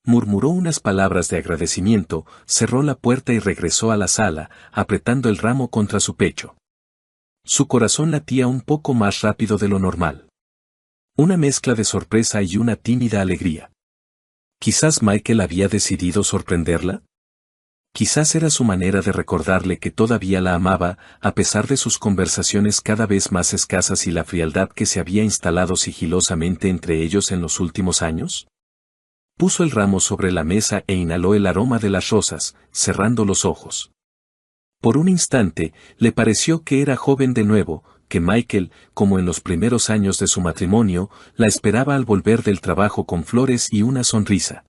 Murmuró unas palabras de agradecimiento, cerró la puerta y regresó a la sala, apretando el ramo contra su pecho. Su corazón latía un poco más rápido de lo normal. Una mezcla de sorpresa y una tímida alegría. Quizás Michael había decidido sorprenderla. Quizás era su manera de recordarle que todavía la amaba, a pesar de sus conversaciones cada vez más escasas y la frialdad que se había instalado sigilosamente entre ellos en los últimos años. Puso el ramo sobre la mesa e inhaló el aroma de las rosas, cerrando los ojos. Por un instante, le pareció que era joven de nuevo, que Michael, como en los primeros años de su matrimonio, la esperaba al volver del trabajo con flores y una sonrisa.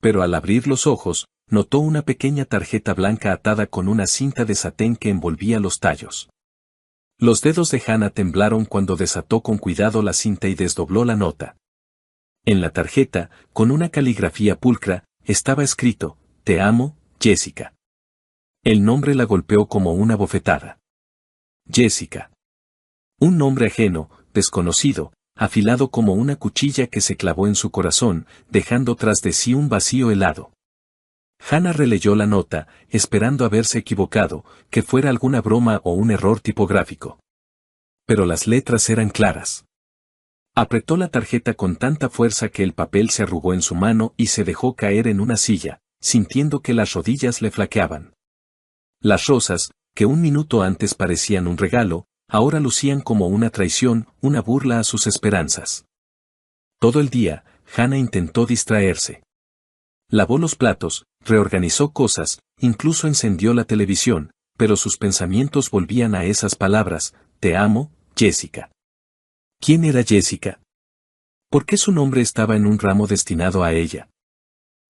Pero al abrir los ojos, notó una pequeña tarjeta blanca atada con una cinta de satén que envolvía los tallos. Los dedos de Hannah temblaron cuando desató con cuidado la cinta y desdobló la nota. En la tarjeta, con una caligrafía pulcra, estaba escrito, «Te amo, Jessica». El nombre la golpeó como una bofetada. Jessica. Un nombre ajeno, desconocido, afilado como una cuchilla que se clavó en su corazón, dejando tras de sí un vacío helado. Hannah releyó la nota, esperando haberse equivocado, que fuera alguna broma o un error tipográfico. Pero las letras eran claras. Apretó la tarjeta con tanta fuerza que el papel se arrugó en su mano y se dejó caer en una silla, sintiendo que las rodillas le flaqueaban. Las rosas, que un minuto antes parecían un regalo, ahora lucían como una traición, una burla a sus esperanzas. Todo el día, Hannah intentó distraerse. Lavó los platos, reorganizó cosas, incluso encendió la televisión, pero sus pensamientos volvían a esas palabras, «Te amo, Jessica». ¿Quién era Jessica? ¿Por qué su nombre estaba en un ramo destinado a ella?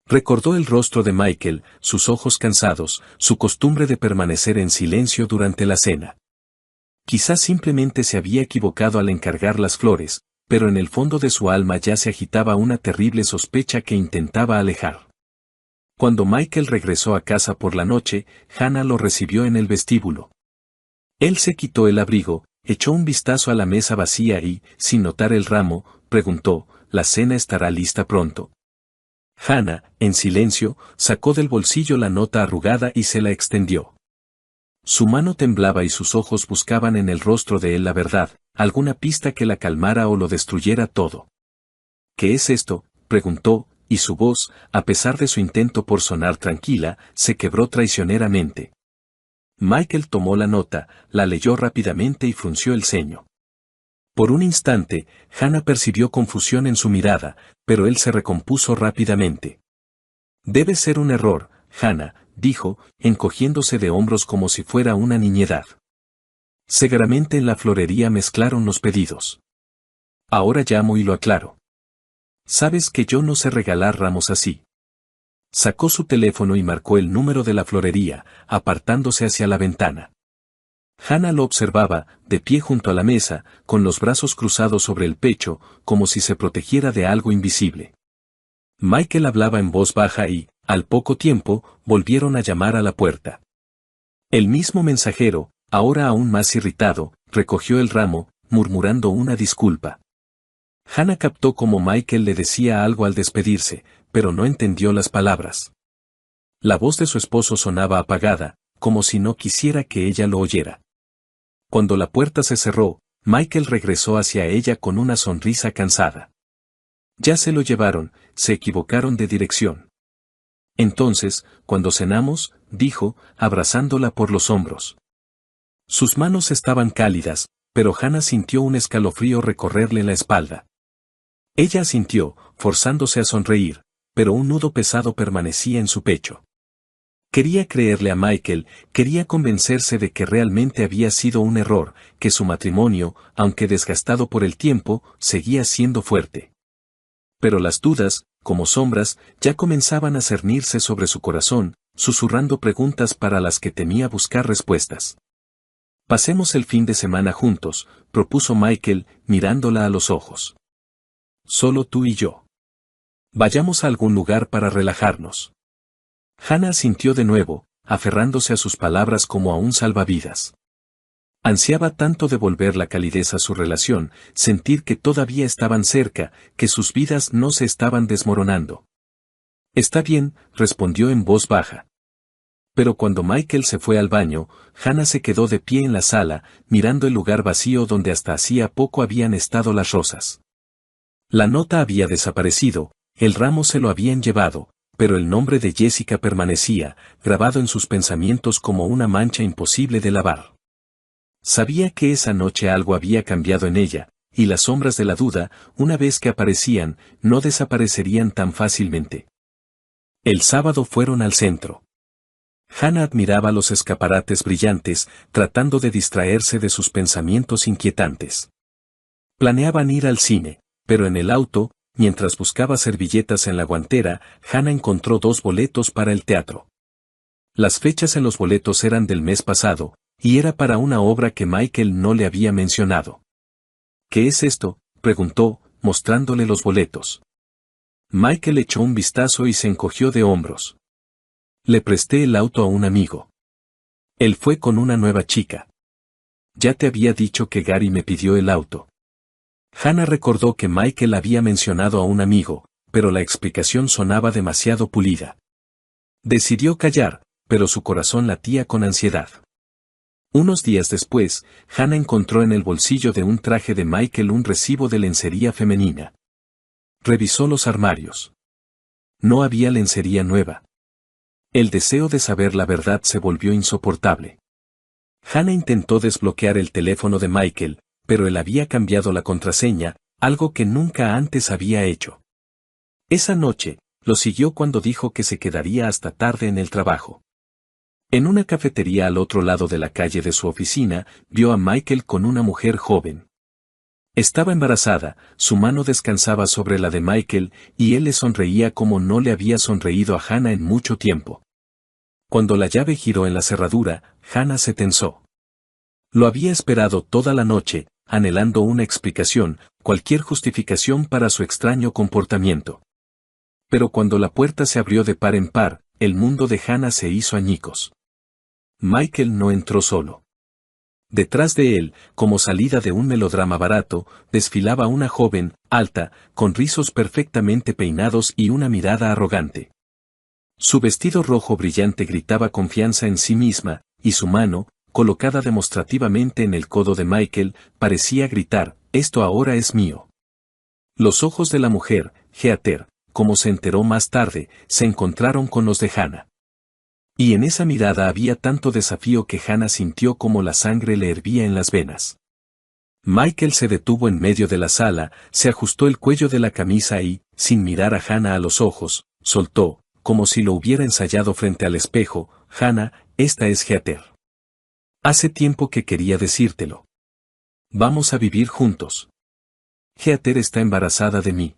Recordó el rostro de Michael, sus ojos cansados, su costumbre de permanecer en silencio durante la cena. Quizás simplemente se había equivocado al encargar las flores, pero en el fondo de su alma ya se agitaba una terrible sospecha que intentaba alejar. Cuando Michael regresó a casa por la noche, Hannah lo recibió en el vestíbulo. Él se quitó el abrigo, echó un vistazo a la mesa vacía y, sin notar el ramo, preguntó, ¿la cena estará lista pronto? Hannah, en silencio, sacó del bolsillo la nota arrugada y se la extendió. Su mano temblaba y sus ojos buscaban en el rostro de él la verdad, alguna pista que la calmara o lo destruyera todo. ¿Qué es esto?, preguntó, y su voz, a pesar de su intento por sonar tranquila, se quebró traicioneramente. Michael tomó la nota, la leyó rápidamente y frunció el ceño. Por un instante, Hannah percibió confusión en su mirada, pero él se recompuso rápidamente. Debe ser un error, Hannah, dijo, encogiéndose de hombros como si fuera una niñedad. Seguramente en la florería mezclaron los pedidos. Ahora llamo y lo aclaro. Sabes que yo no sé regalar ramos así. Sacó su teléfono y marcó el número de la florería, apartándose hacia la ventana. Hannah lo observaba, de pie junto a la mesa, con los brazos cruzados sobre el pecho, como si se protegiera de algo invisible. Michael hablaba en voz baja y, al poco tiempo, volvieron a llamar a la puerta. El mismo mensajero, ahora aún más irritado, recogió el ramo, murmurando una disculpa. Hannah captó cómo Michael le decía algo al despedirse, pero no entendió las palabras. La voz de su esposo sonaba apagada, como si no quisiera que ella lo oyera. Cuando la puerta se cerró, Michael regresó hacia ella con una sonrisa cansada. Ya se lo llevaron, se equivocaron de dirección. Entonces, cuando cenamos, dijo, abrazándola por los hombros. Sus manos estaban cálidas, pero Hannah sintió un escalofrío recorrerle la espalda. Ella asintió, forzándose a sonreír, pero un nudo pesado permanecía en su pecho. Quería creerle a Michael, quería convencerse de que realmente había sido un error, que su matrimonio, aunque desgastado por el tiempo, seguía siendo fuerte. Pero las dudas, como sombras, ya comenzaban a cernirse sobre su corazón, susurrando preguntas para las que temía buscar respuestas. Pasemos el fin de semana juntos, propuso Michael, mirándola a los ojos. Solo tú y yo. Vayamos a algún lugar para relajarnos. Hannah asintió de nuevo, aferrándose a sus palabras como a un salvavidas. Ansiaba tanto devolver la calidez a su relación, sentir que todavía estaban cerca, que sus vidas no se estaban desmoronando. Está bien, respondió en voz baja. Pero cuando Michael se fue al baño, Hannah se quedó de pie en la sala, mirando el lugar vacío donde hasta hacía poco habían estado las rosas. La nota había desaparecido, el ramo se lo habían llevado, pero el nombre de Jessica permanecía, grabado en sus pensamientos como una mancha imposible de lavar. Sabía que esa noche algo había cambiado en ella, y las sombras de la duda, una vez que aparecían, no desaparecerían tan fácilmente. El sábado fueron al centro. Hannah admiraba los escaparates brillantes, tratando de distraerse de sus pensamientos inquietantes. Planeaban ir al cine, pero en el auto, mientras buscaba servilletas en la guantera, Hannah encontró 2 boletos para el teatro. Las fechas en los boletos eran del mes pasado, y era para una obra que Michael no le había mencionado. ¿Qué es esto?, preguntó, mostrándole los boletos. Michael echó un vistazo y se encogió de hombros. Le presté el auto a un amigo. Él fue con una nueva chica. Ya te había dicho que Gary me pidió el auto. Hannah recordó que Michael había mencionado a un amigo, pero la explicación sonaba demasiado pulida. Decidió callar, pero su corazón latía con ansiedad. Unos días después, Hannah encontró en el bolsillo de un traje de Michael un recibo de lencería femenina. Revisó los armarios. No había lencería nueva. El deseo de saber la verdad se volvió insoportable. Hannah intentó desbloquear el teléfono de Michael, pero él había cambiado la contraseña, algo que nunca antes había hecho. Esa noche, lo siguió cuando dijo que se quedaría hasta tarde en el trabajo. En una cafetería al otro lado de la calle de su oficina, vio a Michael con una mujer joven. Estaba embarazada, su mano descansaba sobre la de Michael, y él le sonreía como no le había sonreído a Hannah en mucho tiempo. Cuando la llave giró en la cerradura, Hannah se tensó. Lo había esperado toda la noche, anhelando una explicación, cualquier justificación para su extraño comportamiento. Pero cuando la puerta se abrió de par en par, el mundo de Hannah se hizo añicos. Michael no entró solo. Detrás de él, como salida de un melodrama barato, desfilaba una joven, alta, con rizos perfectamente peinados y una mirada arrogante. Su vestido rojo brillante gritaba confianza en sí misma, y su mano, colocada demostrativamente en el codo de Michael, parecía gritar, «Esto ahora es mío». Los ojos de la mujer, Heather, como se enteró más tarde, se encontraron con los de Hannah. Y en esa mirada había tanto desafío que Hannah sintió como la sangre le hervía en las venas. Michael se detuvo en medio de la sala, se ajustó el cuello de la camisa y, sin mirar a Hannah a los ojos, soltó, como si lo hubiera ensayado frente al espejo, «Hannah, esta es Heather. Hace tiempo que quería decírtelo. Vamos a vivir juntos. Heather está embarazada de mí.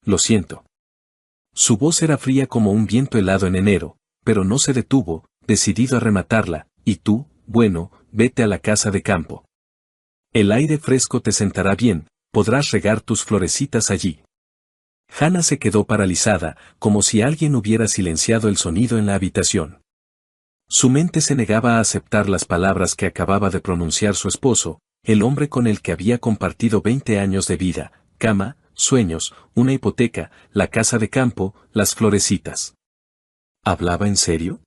Lo siento». Su voz era fría como un viento helado en enero, pero no se detuvo, decidido a rematarla, «Y tú, bueno, vete a la casa de campo. El aire fresco te sentará bien, podrás regar tus florecitas allí». Hannah se quedó paralizada, como si alguien hubiera silenciado el sonido en la habitación. Su mente se negaba a aceptar las palabras que acababa de pronunciar su esposo, el hombre con el que había compartido 20 años de vida, cama, sueños, una hipoteca, la casa de campo, las florecitas. ¿Hablaba en serio?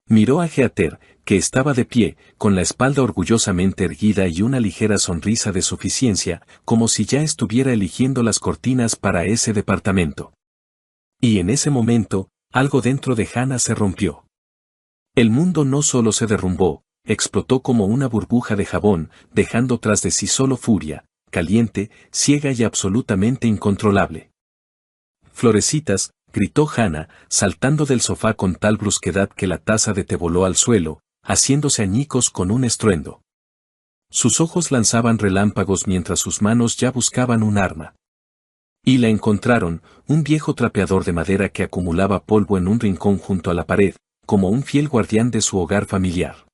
Miró a Heather, que estaba de pie, con la espalda orgullosamente erguida y una ligera sonrisa de suficiencia, como si ya estuviera eligiendo las cortinas para ese departamento. Y en ese momento, algo dentro de Hannah se rompió. El mundo no solo se derrumbó, explotó como una burbuja de jabón, dejando tras de sí solo furia, caliente, ciega y absolutamente incontrolable. «Florecitas», gritó Hannah, saltando del sofá con tal brusquedad que la taza de té voló al suelo, haciéndose añicos con un estruendo. Sus ojos lanzaban relámpagos mientras sus manos ya buscaban un arma. Y la encontraron, un viejo trapeador de madera que acumulaba polvo en un rincón junto a la pared, como un fiel guardián de su hogar familiar.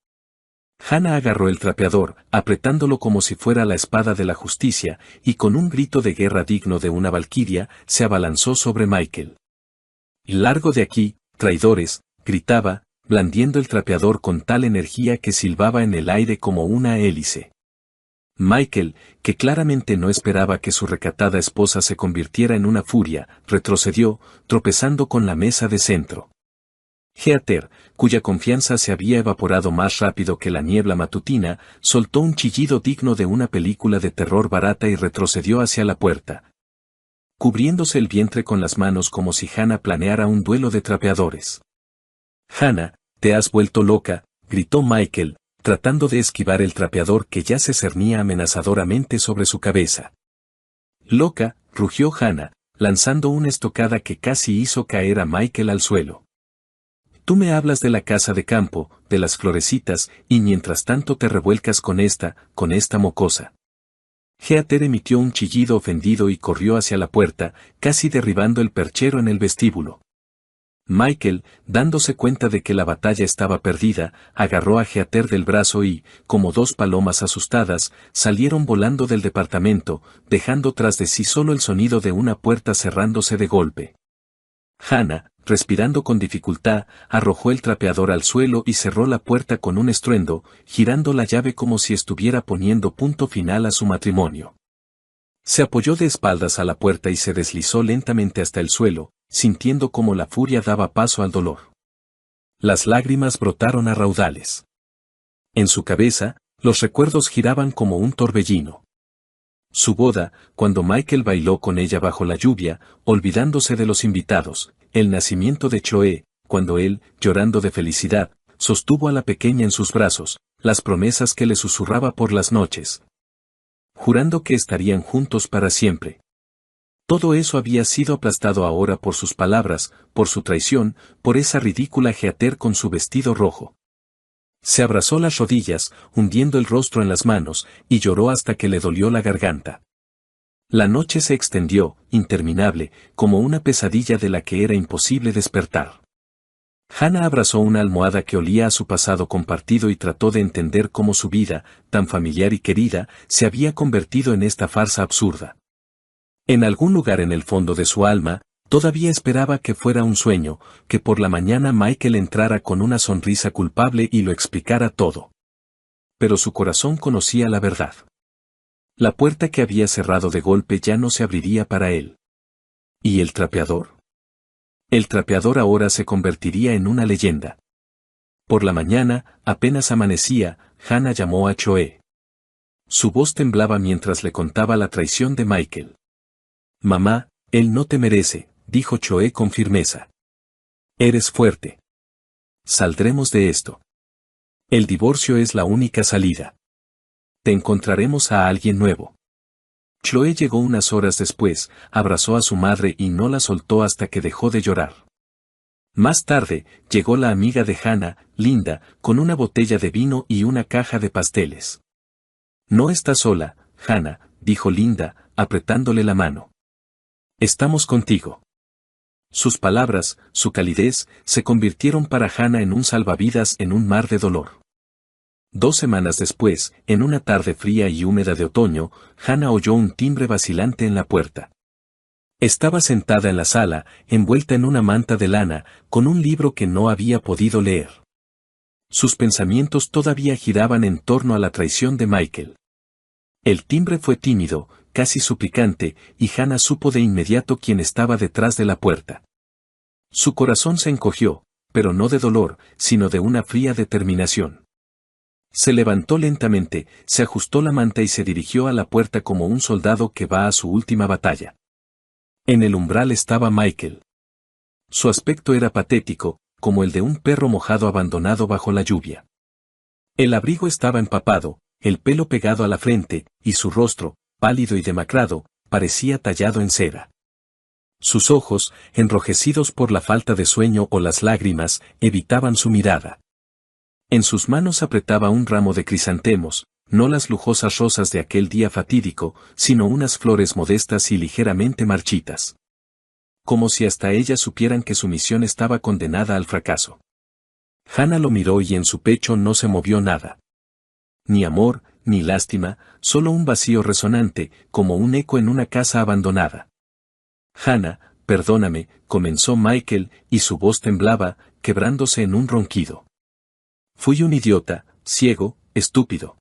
Hannah agarró el trapeador, apretándolo como si fuera la espada de la justicia, y con un grito de guerra digno de una valquiria, se abalanzó sobre Michael. «Largo de aquí, traidores», gritaba, blandiendo el trapeador con tal energía que silbaba en el aire como una hélice. Michael, que claramente no esperaba que su recatada esposa se convirtiera en una furia, retrocedió, tropezando con la mesa de centro. Heather, cuya confianza se había evaporado más rápido que la niebla matutina, soltó un chillido digno de una película de terror barata y retrocedió hacia la puerta, cubriéndose el vientre con las manos como si Hannah planeara un duelo de trapeadores. «Hannah, te has vuelto loca», gritó Michael, tratando de esquivar el trapeador que ya se cernía amenazadoramente sobre su cabeza. «Loca», rugió Hannah, lanzando una estocada que casi hizo caer a Michael al suelo. «Tú me hablas de la casa de campo, de las florecitas, y mientras tanto te revuelcas con esta mocosa». Heather emitió un chillido ofendido y corrió hacia la puerta, casi derribando el perchero en el vestíbulo. Michael, dándose cuenta de que la batalla estaba perdida, agarró a Heather del brazo y, como dos palomas asustadas, salieron volando del departamento, dejando tras de sí solo el sonido de una puerta cerrándose de golpe. Hannah, respirando con dificultad, arrojó el trapeador al suelo y cerró la puerta con un estruendo, girando la llave como si estuviera poniendo punto final a su matrimonio. Se apoyó de espaldas a la puerta y se deslizó lentamente hasta el suelo, sintiendo cómo la furia daba paso al dolor. Las lágrimas brotaron a raudales. En su cabeza, los recuerdos giraban como un torbellino. Su boda, cuando Michael bailó con ella bajo la lluvia, olvidándose de los invitados, el nacimiento de Chloe, cuando él, llorando de felicidad, sostuvo a la pequeña en sus brazos, las promesas que le susurraba por las noches, jurando que estarían juntos para siempre. Todo eso había sido aplastado ahora por sus palabras, por su traición, por esa ridícula Heather con su vestido rojo. Se abrazó las rodillas, hundiendo el rostro en las manos, y lloró hasta que le dolió la garganta. La noche se extendió, interminable, como una pesadilla de la que era imposible despertar. Hannah abrazó una almohada que olía a su pasado compartido y trató de entender cómo su vida, tan familiar y querida, se había convertido en esta farsa absurda. En algún lugar en el fondo de su alma, todavía esperaba que fuera un sueño, que por la mañana Michael entrara con una sonrisa culpable y lo explicara todo. Pero su corazón conocía la verdad. La puerta que había cerrado de golpe ya no se abriría para él. ¿Y el trapeador? El trapeador ahora se convertiría en una leyenda. Por la mañana, apenas amanecía, Hannah llamó a Choe. Su voz temblaba mientras le contaba la traición de Michael. «Mamá, él no te merece», dijo Choe con firmeza. «Eres fuerte. Saldremos de esto. El divorcio es la única salida. Te encontraremos a alguien nuevo». Chloe llegó unas horas después, abrazó a su madre y no la soltó hasta que dejó de llorar. Más tarde, llegó la amiga de Hannah, Linda, con una botella de vino y una caja de pasteles. «No estás sola, Hannah», dijo Linda, apretándole la mano. «Estamos contigo». Sus palabras, su calidez, se convirtieron para Hannah en un salvavidas en un mar de dolor. 2 semanas después, en una tarde fría y húmeda de otoño, Hannah oyó un timbre vacilante en la puerta. Estaba sentada en la sala, envuelta en una manta de lana, con un libro que no había podido leer. Sus pensamientos todavía giraban en torno a la traición de Michael. El timbre fue tímido, casi suplicante, y Hannah supo de inmediato quién estaba detrás de la puerta. Su corazón se encogió, pero no de dolor, sino de una fría determinación. Se levantó lentamente, se ajustó la manta y se dirigió a la puerta como un soldado que va a su última batalla. En el umbral estaba Michael. Su aspecto era patético, como el de un perro mojado abandonado bajo la lluvia. El abrigo estaba empapado, el pelo pegado a la frente, y su rostro, pálido y demacrado, parecía tallado en cera. Sus ojos, enrojecidos por la falta de sueño o las lágrimas, evitaban su mirada. En sus manos apretaba un ramo de crisantemos, no las lujosas rosas de aquel día fatídico, sino unas flores modestas y ligeramente marchitas. Como si hasta ellas supieran que su misión estaba condenada al fracaso. Hannah lo miró y en su pecho no se movió nada. Ni amor, ni lástima, solo un vacío resonante, como un eco en una casa abandonada. «Hannah, perdóname», comenzó Michael, y su voz temblaba, quebrándose en un ronquido. «Fui un idiota, ciego, estúpido.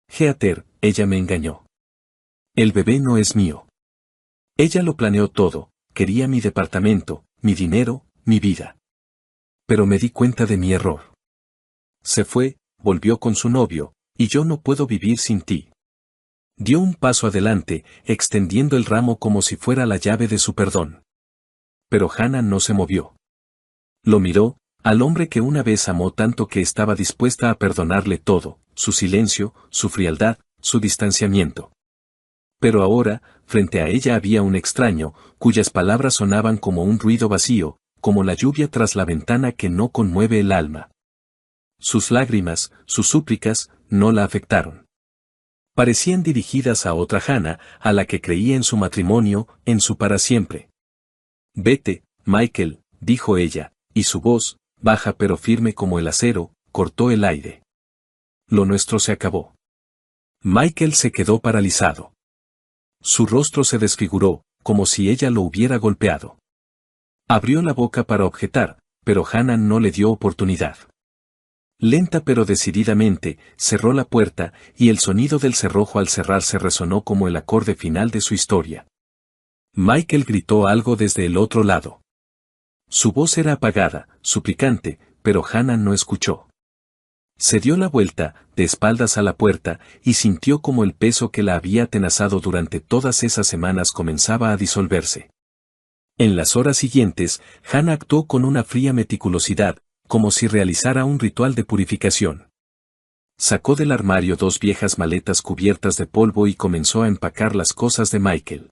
Heather, ella me engañó. El bebé no es mío. Ella lo planeó todo, quería mi departamento, mi dinero, mi vida. Pero me di cuenta de mi error. Se fue, volvió con su novio, y yo no puedo vivir sin ti». Dio un paso adelante, extendiendo el ramo como si fuera la llave de su perdón. Pero Hannah no se movió. Lo miró, al hombre que una vez amó tanto que estaba dispuesta a perdonarle todo, su silencio, su frialdad, su distanciamiento. Pero ahora, frente a ella había un extraño, cuyas palabras sonaban como un ruido vacío, como la lluvia tras la ventana que no conmueve el alma. Sus lágrimas, sus súplicas, no la afectaron. Parecían dirigidas a otra Hannah, a la que creía en su matrimonio, en su para siempre. «Vete, Michael», dijo ella, y su voz, baja pero firme como el acero, cortó el aire. «Lo nuestro se acabó». Michael se quedó paralizado. Su rostro se desfiguró, como si ella lo hubiera golpeado. Abrió la boca para objetar, pero Hannah no le dio oportunidad. Lenta pero decididamente, cerró la puerta, y el sonido del cerrojo al cerrarse resonó como el acorde final de su historia. Michael gritó algo desde el otro lado. Su voz era apagada, suplicante, pero Hannah no escuchó. Se dio la vuelta, de espaldas a la puerta, y sintió como el peso que la había atenazado durante todas esas semanas comenzaba a disolverse. En las horas siguientes, Hannah actuó con una fría meticulosidad, como si realizara un ritual de purificación. Sacó del armario 2 viejas maletas cubiertas de polvo y comenzó a empacar las cosas de Michael.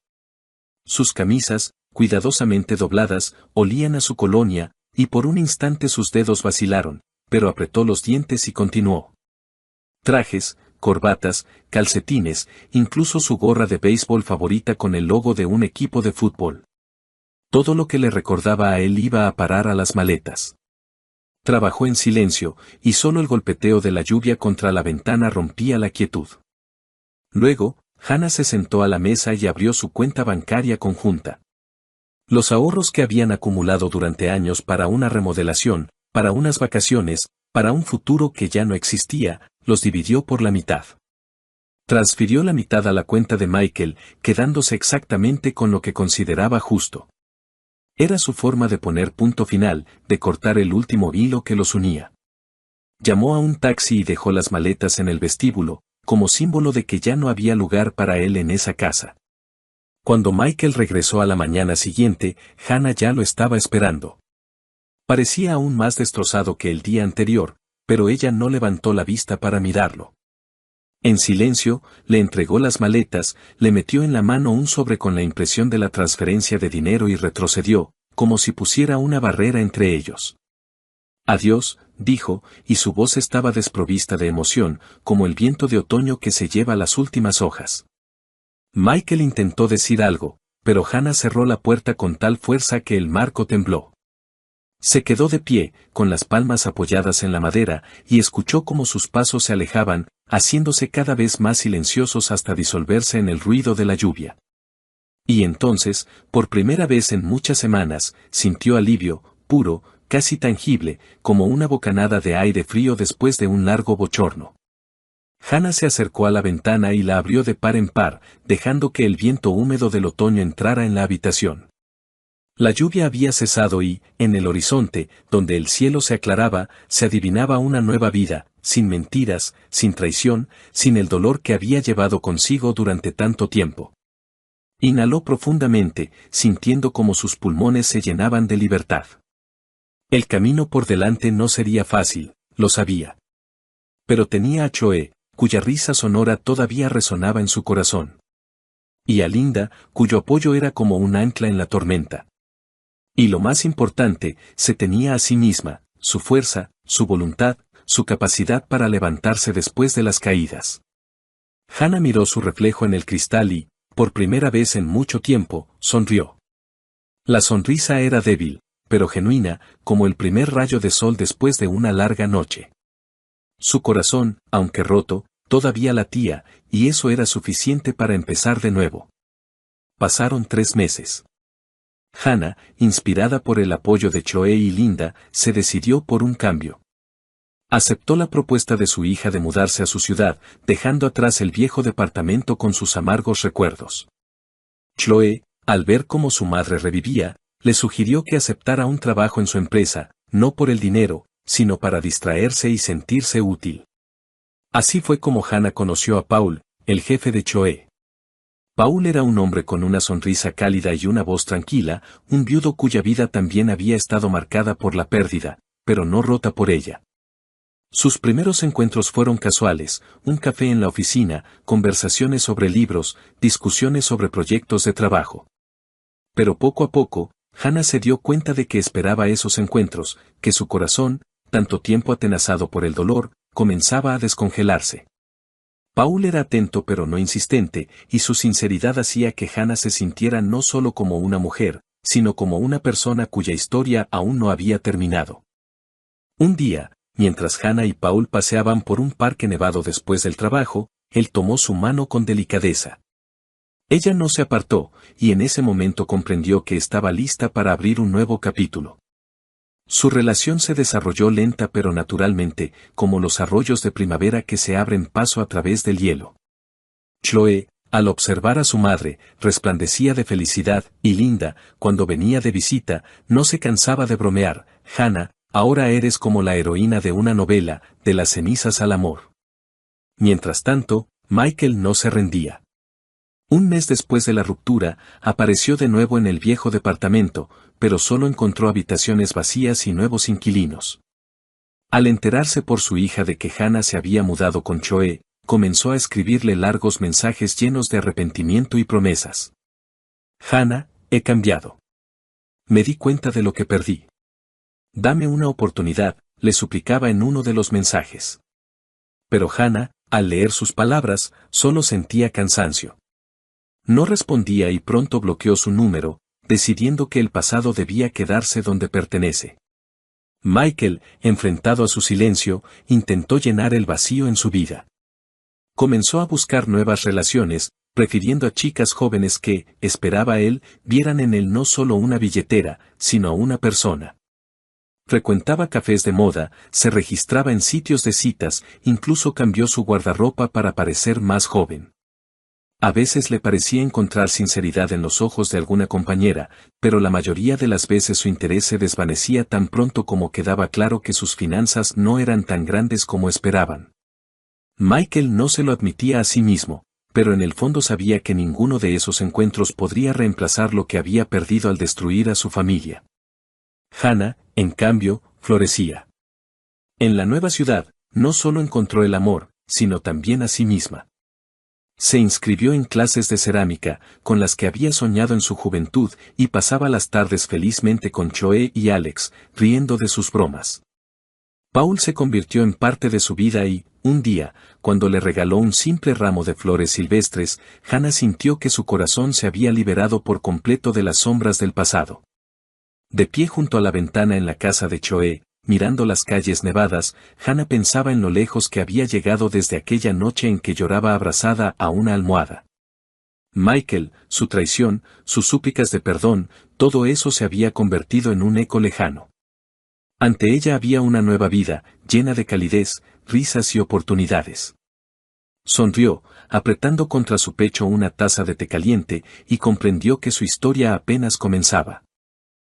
Sus camisas, cuidadosamente dobladas, olían a su colonia, y por un instante sus dedos vacilaron, pero apretó los dientes y continuó. Trajes, corbatas, calcetines, incluso su gorra de béisbol favorita con el logo de un equipo de fútbol. Todo lo que le recordaba a él iba a parar a las maletas. Trabajó en silencio, y solo el golpeteo de la lluvia contra la ventana rompía la quietud. Luego, Hannah se sentó a la mesa y abrió su cuenta bancaria conjunta. Los ahorros que habían acumulado durante años para una remodelación, para unas vacaciones, para un futuro que ya no existía, los dividió por la mitad. Transfirió la mitad a la cuenta de Michael, quedándose exactamente con lo que consideraba justo. Era su forma de poner punto final, de cortar el último hilo que los unía. Llamó a un taxi y dejó las maletas en el vestíbulo, como símbolo de que ya no había lugar para él en esa casa. Cuando Michael regresó a la mañana siguiente, Hannah ya lo estaba esperando. Parecía aún más destrozado que el día anterior, pero ella no levantó la vista para mirarlo. En silencio, le entregó las maletas, le metió en la mano un sobre con la impresión de la transferencia de dinero y retrocedió, como si pusiera una barrera entre ellos. Adiós, dijo, y su voz estaba desprovista de emoción, como el viento de otoño que se lleva las últimas hojas. Michael intentó decir algo, pero Hannah cerró la puerta con tal fuerza que el marco tembló. Se quedó de pie, con las palmas apoyadas en la madera, y escuchó cómo sus pasos se alejaban, haciéndose cada vez más silenciosos hasta disolverse en el ruido de la lluvia. Y entonces, por primera vez en muchas semanas, sintió alivio, puro, casi tangible, como una bocanada de aire frío después de un largo bochorno. Hannah se acercó a la ventana y la abrió de par en par, dejando que el viento húmedo del otoño entrara en la habitación. La lluvia había cesado y, en el horizonte, donde el cielo se aclaraba, se adivinaba una nueva vida, sin mentiras, sin traición, sin el dolor que había llevado consigo durante tanto tiempo. Inhaló profundamente, sintiendo como sus pulmones se llenaban de libertad. El camino por delante no sería fácil, lo sabía. Pero tenía a Choe, cuya risa sonora todavía resonaba en su corazón. Y a Linda, cuyo apoyo era como un ancla en la tormenta. Y lo más importante, se tenía a sí misma, su fuerza, su voluntad, su capacidad para levantarse después de las caídas. Hannah miró su reflejo en el cristal y, por primera vez en mucho tiempo, sonrió. La sonrisa era débil, pero genuina, como el primer rayo de sol después de una larga noche. Su corazón, aunque roto, todavía latía, y eso era suficiente para empezar de nuevo. Pasaron 3 meses. Hannah, inspirada por el apoyo de Choe y Linda, se decidió por un cambio. Aceptó la propuesta de su hija de mudarse a su ciudad, dejando atrás el viejo departamento con sus amargos recuerdos. Choe, al ver cómo su madre revivía, le sugirió que aceptara un trabajo en su empresa, no por el dinero, sino para distraerse y sentirse útil. Así fue como Hannah conoció a Paul, el jefe de Choe. Paul era un hombre con una sonrisa cálida y una voz tranquila, un viudo cuya vida también había estado marcada por la pérdida, pero no rota por ella. Sus primeros encuentros fueron casuales, un café en la oficina, conversaciones sobre libros, discusiones sobre proyectos de trabajo. Pero poco a poco, Hannah se dio cuenta de que esperaba esos encuentros, que su corazón, tanto tiempo atenazado por el dolor, comenzaba a descongelarse. Paul era atento pero no insistente, y su sinceridad hacía que Hannah se sintiera no solo como una mujer, sino como una persona cuya historia aún no había terminado. Un día, mientras Hannah y Paul paseaban por un parque nevado después del trabajo, él tomó su mano con delicadeza. Ella no se apartó, y en ese momento comprendió que estaba lista para abrir un nuevo capítulo. Su relación se desarrolló lenta pero naturalmente, como los arroyos de primavera que se abren paso a través del hielo. Chloe, al observar a su madre, resplandecía de felicidad, y Linda, cuando venía de visita, no se cansaba de bromear: Hannah, ahora eres como la heroína de una novela, de las cenizas al amor. Mientras tanto, Michael no se rendía. Un mes después de la ruptura, apareció de nuevo en el viejo departamento, pero solo encontró habitaciones vacías y nuevos inquilinos. Al enterarse por su hija de que Hannah se había mudado con Choe, comenzó a escribirle largos mensajes llenos de arrepentimiento y promesas. Hannah, he cambiado. Me di cuenta de lo que perdí. Dame una oportunidad, le suplicaba en uno de los mensajes. Pero Hannah, al leer sus palabras, solo sentía cansancio. No respondía y pronto bloqueó su número, decidiendo que el pasado debía quedarse donde pertenece. Michael, enfrentado a su silencio, intentó llenar el vacío en su vida. Comenzó a buscar nuevas relaciones, prefiriendo a chicas jóvenes que, esperaba él, vieran en él no solo una billetera, sino a una persona. Frecuentaba cafés de moda, se registraba en sitios de citas, incluso cambió su guardarropa para parecer más joven. A veces le parecía encontrar sinceridad en los ojos de alguna compañera, pero la mayoría de las veces su interés se desvanecía tan pronto como quedaba claro que sus finanzas no eran tan grandes como esperaban. Michael no se lo admitía a sí mismo, pero en el fondo sabía que ninguno de esos encuentros podría reemplazar lo que había perdido al destruir a su familia. Hannah, en cambio, florecía. En la nueva ciudad, no solo encontró el amor, sino también a sí misma. Se inscribió en clases de cerámica, con las que había soñado en su juventud, y pasaba las tardes felizmente con Choe y Alex, riendo de sus bromas. Paul se convirtió en parte de su vida y, un día, cuando le regaló un simple ramo de flores silvestres, Hannah sintió que su corazón se había liberado por completo de las sombras del pasado. De pie junto a la ventana en la casa de Choe, mirando las calles nevadas, Hannah pensaba en lo lejos que había llegado desde aquella noche en que lloraba abrazada a una almohada. Michael, su traición, sus súplicas de perdón, todo eso se había convertido en un eco lejano. Ante ella había una nueva vida, llena de calidez, risas y oportunidades. Sonrió, apretando contra su pecho una taza de té caliente, y comprendió que su historia apenas comenzaba.